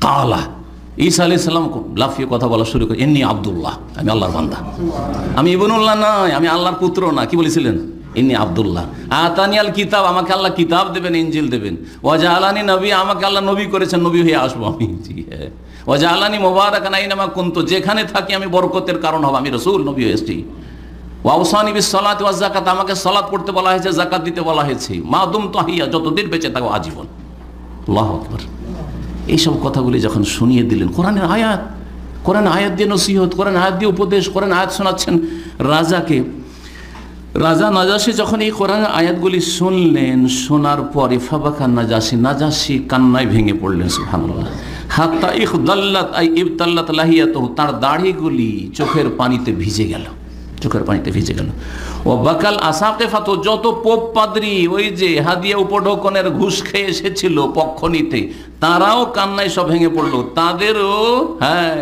কালা, ঈসা আলাইহিস সালাম লাফিয়ে কথা বলা শুরু করে, ইন্নী আব্দুল্লাহ, আমি আল্লাহর বান্দা, আমি ইবনুল্লাহ নয়, আমি আল্লাহর পুত্র না। কি বলেছিলেন? ইন্নী আব্দুল্লাহ। আতানিয়াল কিতাব, আমাকে আল্লাহ কিতাব দেবেন, ইনজিল দেবেন। ওয়াজআলানি নবী, আমাকে আল্লাহ নবী করেছেন, নবী হয়ে আসবো আমি। জি হ্যাঁ। ওয়াজআলানি মুবারাকান আইনামা কুনতু, যেখানে থাকি আমি বরকতের কারণ হব, আমি রাসূল, নবী হয়েছি। ওয়াউসানি বিস সালাতি ওয়াজ যাকাত, আমাকে সালাত পড়তে বলা হয়েছে, যাকাত দিতে বলা হয়েছে। মা দুমতু হাইয়া, যতদিন বেঁচে থাকো আজীবন। আল্লাহু আকবার। এইসব কথাগুলি যখন শুনিয়ে দিলেন, কোরআনের আয়াত, কোরআন আয়াত দিয়ে নসিহত, কোরআন আয়াত দিয়ে উপদেশ, কোরআন আয়াত শোনাচ্ছেন রাজাকে। রাজা নাজাসী যখন এই কোরআনের আয়াতগুলি শুনলেন, শোনার পরে ফাবাকা নাজাসী, নাজাসী কান্নায় ভেঙে পড়লেন। সুবহানাল্লাহ। হাত্তা ইখদাল্লাত আই ইবতাল্লাত লাহিয়াতুহু, তার দাড়িগুলি চোখের পানিতে ভিজে গেল, চোখের পানিতে ভিজে গেল। ও বাকাল আসাকিফাতু, যত পোপ পাদ্রী ওই যে হাদিয়া উপঢৌকনের ঘুষ খেয়ে এসেছিল পক্ষ নিতে, তারাও কান্নায় সব ভেঙে পড়লো, তাদেরও হ্যাঁ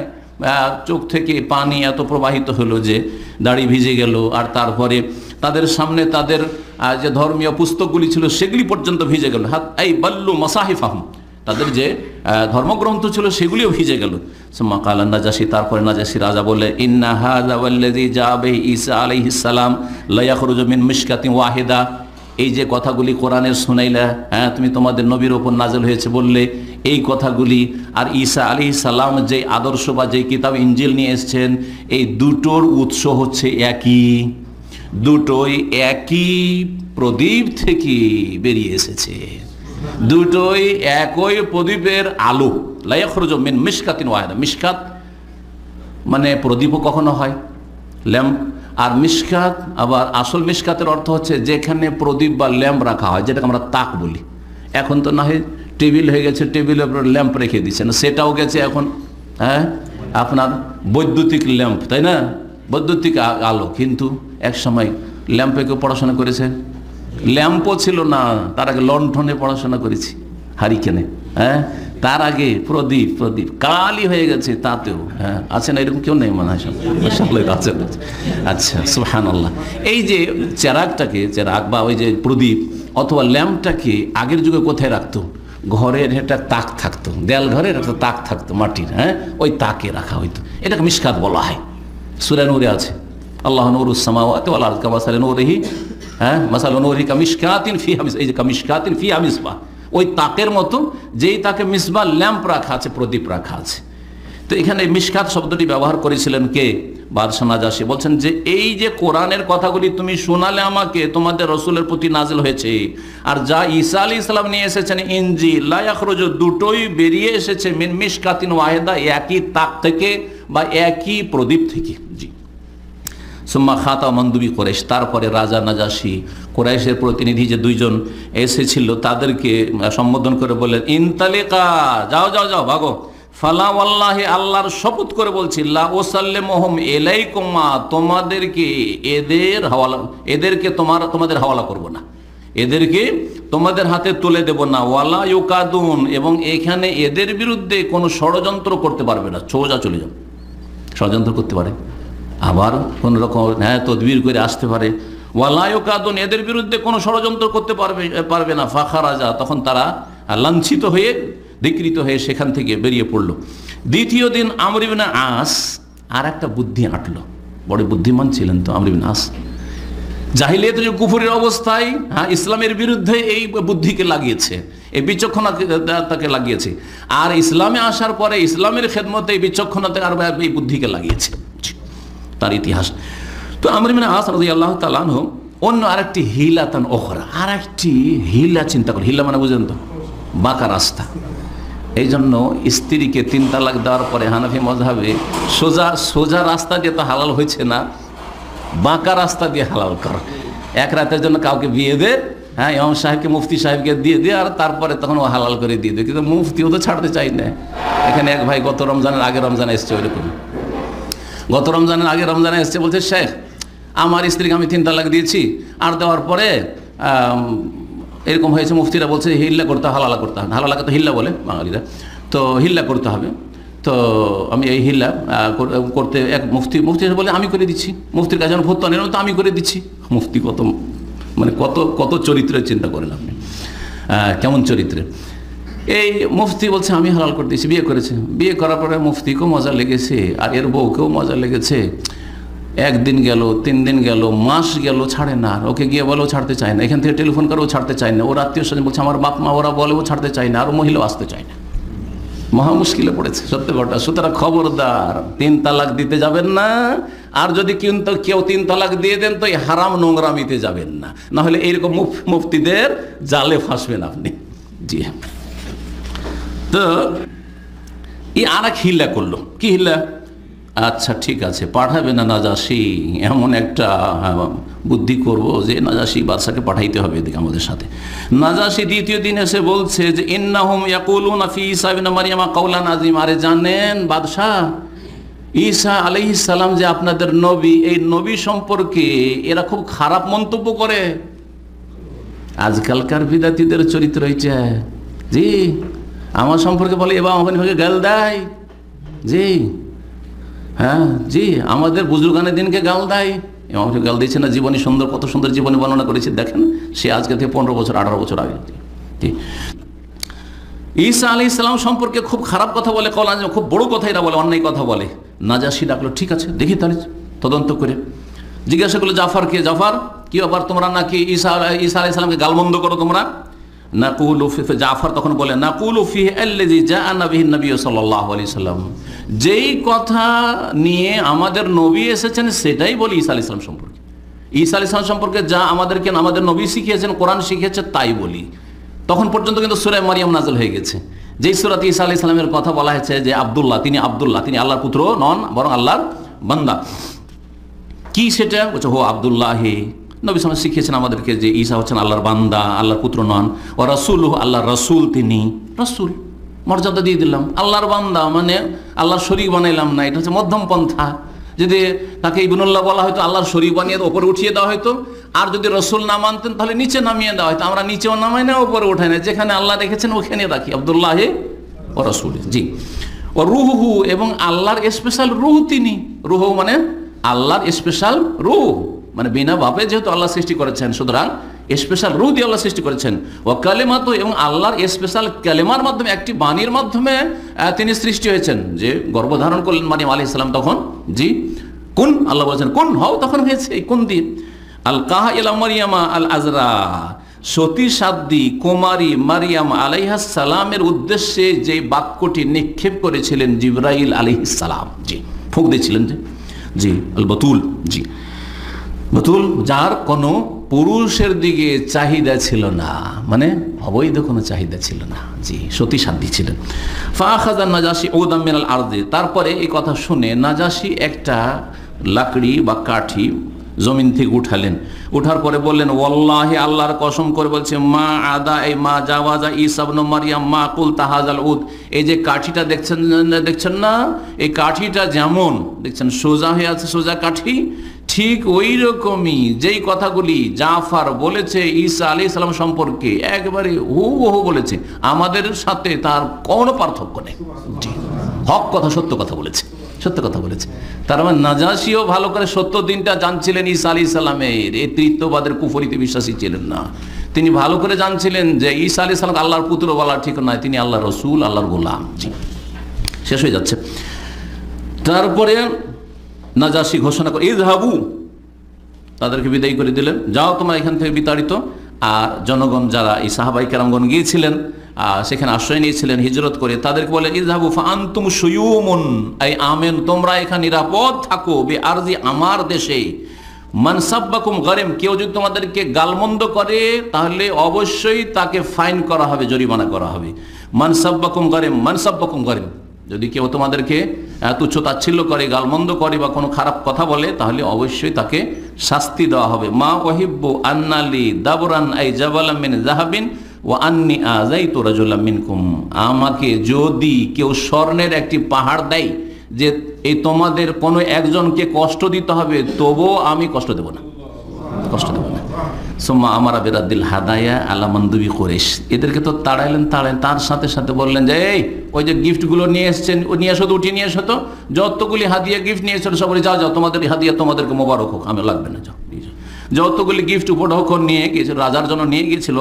চোখ থেকে পানি এত প্রবাহিত হলো যে দাড়ি ভিজে গেল। আর তারপরে তাদের সামনে তাদের যে ধর্মীয় পুস্তকগুলি ছিল সেগুলি পর্যন্ত ভিজে গেল। হাত এই বাল্লু মাসাহিফাহুম, তাদের যে ধর্মগ্রন্থ ছিল সেগুলিও ভিজে গেল। সুম্মা কালা নাজাসী, তারপরে নাজাসী রাজা বলে, ইন্না হাযা ওয়াল্লাযী জাআ বিহি ঈসা আলাইহিস সালাম লা ইয়াখরুজু মিন মিশকাতিন ওয়াহিদা, এই যে কথাগুলি কোরআনের শুনাইলা, হ্যাঁ তুমি তোমাদের নবীর ওপর নাযিল হয়েছে বললে, এই কথাগুলি আর ঈসা আলাইহিস সালাম যে আদর্শ বা যে কিতাব ইনজিল নিয়ে এসেছেন, এই দুটোর উৎস হচ্ছে একই, দুটোই একই প্রদীপ থেকে বেরিয়ে এসেছে, দুটোই একই প্রদীপের আলো। লা ইয়াখরুজু মিন মিশকাতিন ওয়াহিদা, মিশকাত মানে প্রদীপও কখনো হয় ল্যাম্প, আর মিশকাত আবার আসল মিশকাতের অর্থ হচ্ছে যেখানে প্রদীপ বা ল্যাম্প রাখা হয়, যেটাকে আমরা তাক বলি। এখন তো না হয় টেবিল হয়ে গেছে, টেবিলের উপর ল্যাম্প রেখে দিচ্ছেন, সেটাও গেছে এখন হ্যাঁ আপনার বৈদ্যুতিক ল্যাম্প, তাই না, বৈদ্যুতিক আলো। কিন্তু এক সময় ল্যাম্পে কেউ পড়াশোনা করেছে? ল্যাম্পও ছিল না, তার আগে লণ্ঠনে পড়াশোনা করেছি, হারিকেনে। হ্যাঁ, তার আগে প্রদীপ, প্রদীপ কালি হয়ে গেছে তাতেও। হ্যাঁ, আছে না এরকম কেউ নেই মনে হয়, আছেন। আচ্ছা, সুবহানাল্লাহ। এই যে চেরাগটাকে, চেরাগ বা ওই যে প্রদীপ অথবা ল্যাম্পটাকে আগের যুগে কোথায় রাখতো? ঘরের একটা তাক থাকতো, দেয়াল ঘরের একটা তাক থাকতো মাটির, হ্যাঁ, ওই তাকে রাখা হইতো। এটাকে মিশকাত বলা হয়। সূরা নূরে আছে, আল্লাহু নূরুস সামাওয়াতি ওয়াল আরদি কামাসালি নূরিহি, হ্যাঁ, মাসালু নূরিহি কামিশকাতিন ফিহা মিসবাহ, এই যে কামিশকাতিন ফিহা মিসবাহ, ওই তাকের মতো যেই তাকে মিসবাহ ল্যাম্প রাখা আছে, প্রদীপ রাখা আছে। তো এখানে মিশকাত শব্দটি ব্যবহার করেছিলেন কে? বাদশা নাজাসী। বলছেন যে এই যে কোরআনের কথাগুলি তুমি শোনালে আমাকে, তোমাদের রসুলের প্রতি নাজিল হয়েছে, আর যা ঈসা আলাইহিস সালাম নিয়ে এসেছেন ইনজিল, লা ইয়াখরুজু, দুটোই বেরিয়ে এসেছে মিন মিশকাতিন ওয়াহিদা, একই তাক থেকে বা একই প্রদীপ থেকে। জি। সুম্মা খাতা মন্দুবি কুরাইশ, তারপরে রাজা নাজাসী কুরাইশের প্রতিনিধি যে 2জন এসেছিল তাদেরকে সম্বোধন করে বললেন, ইনতালিকা, যাও যাও যাও, ভাগো। ফালা ওয়াল্লাহি, আল্লাহর শপথ করে বলছি, লা উসাল্লিমুহুম ইলাইকুমা, তোমাদেরকে এদের হাওয়ালা, এদেরকে তোমাদের হাওয়ালা করব না, এদেরকে তোমাদের হাতে তুলে দেব না। ওয়ালা ইউকাদুন, এবং এখানে এদের বিরুদ্ধে কোনো ষড়যন্ত্র করতে পারবে না, সোজা চলে যাও। ষড়যন্ত্র করতে পারে? আবার কোন রকম তদবির করে আসতে পারে। ওয়ালা ইউকাদুন, এদের বিরুদ্ধে কোনো ষড়যন্ত্র করতে পারবে না। ফাখারাজা, তখন তারা লাঞ্ছিত হয়ে ধিকৃত হয়ে সেখান থেকে বেরিয়ে পড়লো। দ্বিতীয় দিন আমর ইবনে আস আর একটা বুদ্ধি আঁটলো, বড় বুদ্ধিমান ছিলেন তো আমর ইবনে আস। জাহিলিয়াতে যে কুফরের অবস্থায় ইসলামের বিরুদ্ধে এই বুদ্ধিকে লাগিয়েছে, এই বিচক্ষণতাকে লাগিয়েছে, আর ইসলামে আসার পরে ইসলামের খেদমতে এই বিচক্ষণতা আর এই বুদ্ধিকে লাগিয়েছে, তার ইতিহাস। তো আমর ইবনে আস রাদিয়াল্লাহু তাআলা আনহু অন্য আরেকটি হিলাতান ওখরা, আরেকটি হিলা চিন্তা করে। হিলা মানে বুঝেন তো, বাঁকা রাস্তা। এই জন্য স্ত্রীকে 3 তালাক দেওয়ার পরে হানাফি মাযহাবে সোজা রাস্তা দিয়ে তো হালাল হয়েছে না, বাঁকা রাস্তা দিয়ে হালাল কর। এক রাতের জন্য কাউকে বিয়ে দে, ইমাম সাহেবকে মুফতি সাহেবকে দিয়ে দে, আর তারপরে তখন ও হালাল করে দিয়ে দে। কিন্তু মুফতিও তো ছাড়তে চাই না। এখানে এক ভাই গত রমজানের আগে রমজানে এসছে, ওইরকম গত রমজানের আগে রমজানে এসছে, বলছে শেখ আমার স্ত্রীকে আমি 3 তালাক দিয়েছি, আর দেওয়ার পরে এরকম হয়েছে, মুফতিরা বলছে হিল্লা করতে হবে, হালালা করতে হবে। হালালাকে তো হিল্লা বলে বাঙালিরা, তো হিল্লা করতে হবে। তো আমি এই হিল্লা করতে এক মুফতি বলে আমি করে দিচ্ছি, মুফতির কাছে যেন ভর্তি তো আমি করে দিচ্ছি। মুফতি কত কত চরিত্রের চিন্তা করেন আপনি, কেমন চরিত্রের। এই মুফতি বলছে আমি হালাল করে দিচ্ছি, বিয়ে করেছে। বিয়ে করার পরে মুফতিকেও মজা লেগেছে আর এর বউকেও মজা লেগেছে। 1 দিন গেল, 3 দিন গেল, মাস গেল, ছাড়ে না। ওকে গিয়ে বলেও ছাড়তে চায় না, এখান থেকে টেলিফোন করেও ছাড়তে চায় না। ওর আত্মীয় স্বজন বলছে আমার বাপ মা ওরা বলেও ছাড়তে চায় না, আর মহিলাও আসতে চায় না। মহা মুশকিলে পড়েছে সত্যি কথা। সুতরাং খবরদার 3 তালাক দিতে যাবেন না, আর যদি কিন্তু কেউ 3 তালাক দিয়ে দেন তো এই হারাম নোংরামিতে যাবেন না, না হলে এইরকম মুফতিদের জালে ফাঁসবেন আপনি। জি, তো এই আর এক হিল্লা করলো। কি হিল্লা? আচ্ছা ঠিক আছে, পাঠাবে না নাজাসি, এমন একটা বুদ্ধি করব যে নাজাসি বাদশাকে পাঠাইতে হবে এদিকে আমাদের সাথে। নাজাসি দ্বিতীয় দিন এসে বলছে যে ইন্নাহুম ইয়াকুলুনা ফি ঈসা ইবনে মারইয়াম কাওলান আযীম। আরে জানেন বাদশাহ, ঈসা আলাইহিস সালাম যে আপনাদের নবী, এই নবী সম্পর্কে এরা খুব খারাপ মন্তব্য করে। আজকালকার বিদাতীদের চরিত্র হইছে, জি আমার সম্পর্কে বলে এবার আমাকে গাল দেয়, জি হ্যাঁ জি আমাদের বুজুর্গানের দিনকে গাল দেয়। আমাকে গাল দিয়েছে না, জীবনী সুন্দর, কত সুন্দর জীবনী বর্ণনা করেছে দেখেন, সে আজকে থেকে 15 বছর 18 বছর আগে। ঈসা আলাইহিস সালাম সম্পর্কে খুব খারাপ কথা বলে, খুব বড় কথা এরা বলে, অন্যায় কথা বলে। নাজাসি ডাকলো, ঠিক আছে দেখি তাহলে তদন্ত করে। জিজ্ঞাসা করলো জাফরকে, জাফর কি ব্যাপার, তোমরা নাকি ঈসা আলাইহিস সালামকে গালমন্দ করো তোমরা? নাকুলু ফি, জাফর তখন বলে নাকুলু ফি আল্লাযী জাআনা বিহি নবী সাল্লাল্লাহু আলাইহি সাল্লাম, যেই কথা নিয়ে আমাদের নবী এসেছেন সেটাই বলি ঈসা আলাইহিস সালাম সম্পর্কে। ঈসা আলাইহিস সালাম সম্পর্কে যা আমাদেরকে আমাদের নবী শিখিয়েছেন, কোরআন শিখিয়েছে তাই বলি। তখন পর্যন্ত কিন্তু সূরা মারিয়াম নাযিল হয়ে গেছে, যেই সূরাতে ঈসা আলাইহিস সালামের কথা বলা হয়েছে যে আব্দুল্লাহ, তিনি আল্লাহর পুত্র নন বরং আল্লাহর বান্দা। কি সেটা? বলছে হো আব্দুল্লাহি, নবী সাল্লাল্লাহু আলাইহি ওয়াসাল্লাম শিখিয়েছেন আমাদেরকে যে ঈসা হচ্ছেন আল্লাহর বান্দা, আল্লাহর পুত্র নন। ও রাসূলুহু, আল্লাহর রাসূল, তিনি রাসূল মর্যাদা দিয়ে দিলাম। আল্লাহর বান্দা মানে আল্লাহর শরীক বানাইলাম না, এটা হচ্ছে মধ্যম পন্থা। যদি তাকে ইবনুল্লাহ বলা হয়তো, আল্লাহর শরীক বানিয়ে ওপরে উঠিয়ে দেওয়া হয়তো, আর যদি রাসূল না মানতেন তাহলে নিচে নামিয়ে দেওয়া হয়তো। আমরা নিচেও নামাই না, ওপরে উঠাই না, যেখানে আল্লাহ রেখেছেন ওখানে রাখি, আব্দুল্লাহি ও রাসূল। জি, ও রুহু, এবং আল্লাহর স্পেশাল রুহ তিনি। রুহ মানে আল্লাহর স্পেশাল রুহ, মানে বিনা ভাবে যেহেতু আল্লাহ সৃষ্টি করেছেন, সুতরাং স্পেশাল রুহ দিয়ে আল্লাহ সৃষ্টি করেছেন। ও কালেমাত, এবং আল্লাহর স্পেশাল কালেমার মাধ্যমে, একটি বাণীর মাধ্যমে তিনি সৃষ্টি হয়েছেন। যে গর্ভধারণ করলেন মারিয়াম আলাইহিস সালাম তখন, জি কুন, আল্লাহ বলেছেন কুন হও, তখন হয়েছে এই কুন দিয়ে। আল কাহা ইলা মারিয়ামা আল আজরা, সতী সাধ্বী কুমারী মারিয়াম আলাইহিস সালামের উদ্দেশ্যে যে বাক্যটি নিক্ষেপ করেছিলেন জিবরাইল আলাইহিস সালাম, জি ফুঁক দিয়েছিলেন, যে জি আল বাতুল, জি বাতুল, যার কোনো পুরুষের দিকে চাহিদা ছিল না, মানে অবৈধ কোনো চাহিদা ছিল না, জি সতী সাধ্বী ছিলেন। ফাখাযা নাজাসি উদাম মিনাল আরদি, তারপরে এই কথা শুনে নাজাসি একটা লাকড়ি বা কাঠি জমিন থেকে উঠালেন। উঠার পরে বললেন ওয়াল্লাহি, আল্লাহর কসম করে বলছে, মা আদা, এই মা জাওয়াজা ঈসা ইবনে মারইয়াম মা কুল তাহাজাল উদ, এই যে কাঠিটা দেখছেন না, এই কাঠিটা যেমন দেখছেন সোজা হয়ে আছে, সোজা কাঠি, ঠিক ওই রকমই যেই কথাগুলি জাফর বলেছে ঈসা আলাইহিস সালাম সম্পর্কে, একবারে হুবহু বলেছে, আমাদের সাথে তার কোনো পার্থক্য নেই। হক কথা, সত্য কথা বলেছে। সত্য কথা বলেছে। তার মানে নাজাশিও ভালো করে সত্য দিনটা জানছিলেন ঈসা আলাইহিস সালামের, এই তৃতীয়বাদের কুফরিতে বিশ্বাসী ছিলেন না। তিনি ভালো করে জানছিলেন যে ঈসা আলাইহিস সালাম আল্লাহর পুত্র বলা ঠিক নয়, তিনি আল্লাহর রসুল, আল্লাহর গোলাম। জি, শেষ হয়ে যাচ্ছে। তারপরে নাজাশি ঘোষণা করে ইযহাবু, তাদেরকে বিদায় করে দিলেন, যাও তোমরা এখান থেকে বিতাড়িত। আর জনগণ যারা এই সাহাবাই কেরামগণ গিয়েছিলেন সেখানে আশ্রয় নিয়েছিলেন হিজরত করে, তাদেরকে বলে ইযহাবু ফাআনতুম শুয়ুমুন, এই আমেন, তোমরা এখানে নিরাপদ থাকো, বিআরজি, আমার দেশে। মান সাব্বাকুম গারিম, কেউ যদি তোমাদেরকে গালমন্দ করে তাহলে অবশ্যই তাকে ফাইন করা হবে, জরিমানা করা হবে। মান সাব্বাকুম গারিম, মান সাব্বাকুম গারিম, যদি কেউ তোমাদেরকে তুচ্ছ তাচ্ছিল্য করে, গালমন্দ করে বা কোনো খারাপ কথা বলে তাহলে অবশ্যই তাকে শাস্তি দেওয়া হবে। মা ওয়াহিব্বু আন্নালি দাবরান আই জাবালাম মিন যাহাবিন ওয়া আন্নি আযাইতু রাজুলাম মিনকুম, আমাকে যদি কেউ স্বর্ণের একটি পাহাড় দেয় যে এই তোমাদের কোনো একজনকে কষ্ট দিতে হবে, তবুও আমি কষ্ট দেব না, কষ্ট দেব না। সুম্মা আমারা বিরাদ্দিল হাদায়া আলা মানদুবি কুরাইশ, এদেরকে তো তাড়াইলেন, তার সাথে সাথে বললেন যে এই ওই যে গিফটগুলো নিয়ে এসছেন, ও নিয়ে আসো তো, উঠিয়ে নিয়ে আসো তো, যতগুলি হাদিয়া গিফট নিয়ে এসেছিল সবাই যাও যাও, তোমাদের হাদিয়া তোমাদেরকে মোবারক হোক, আমি লাগবে না, যাও নিয়ে যাও। যতগুলি গিফট উপঢৌকন নিয়ে গিয়েছিল, রাজার জন্য নিয়ে গিয়েছিল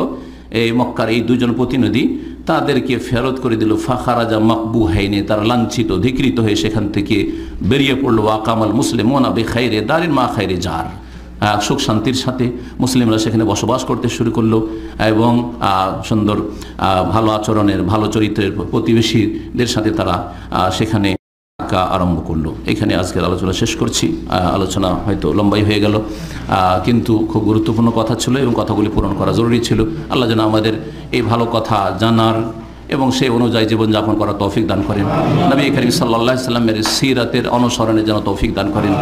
এই মক্কার এই দুজন প্রতিনিধি, তাদেরকে ফেরত করে দিল। ফাখারাজা মাকবু হাইনে, তারা লাঞ্ছিত ধিকৃত হয়ে সেখান থেকে বেরিয়ে পড়লো। আকামাল মুসলিমুনা বিখাইরে দারিন মা খাইরে জার, সুখ শান্তির সাথে মুসলিমরা সেখানে বসবাস করতে শুরু করলো এবং সুন্দর ভালো আচরণের, ভালো চরিত্রের প্রতিবেশীদের সাথে তারা সেখানে থাকা আরম্ভ করলো। এখানে আজকের আলোচনা শেষ করছি। আলোচনা হয়তো লম্বাই হয়ে গেল, কিন্তু খুব গুরুত্বপূর্ণ কথা ছিল এবং কথাগুলি পূরণ করা জরুরি ছিল। আল্লাহ যেন আমাদের এই ভালো কথা জানার এবং সেই অনুযায়ী জীবনযাপন করার তৌফিক দান করেন। নবী করিম সাল্লাল্লাহু আলাইহি ওয়াসাল্লামের সিরাতের অনুসরণে যেন তৌফিক দান করেন।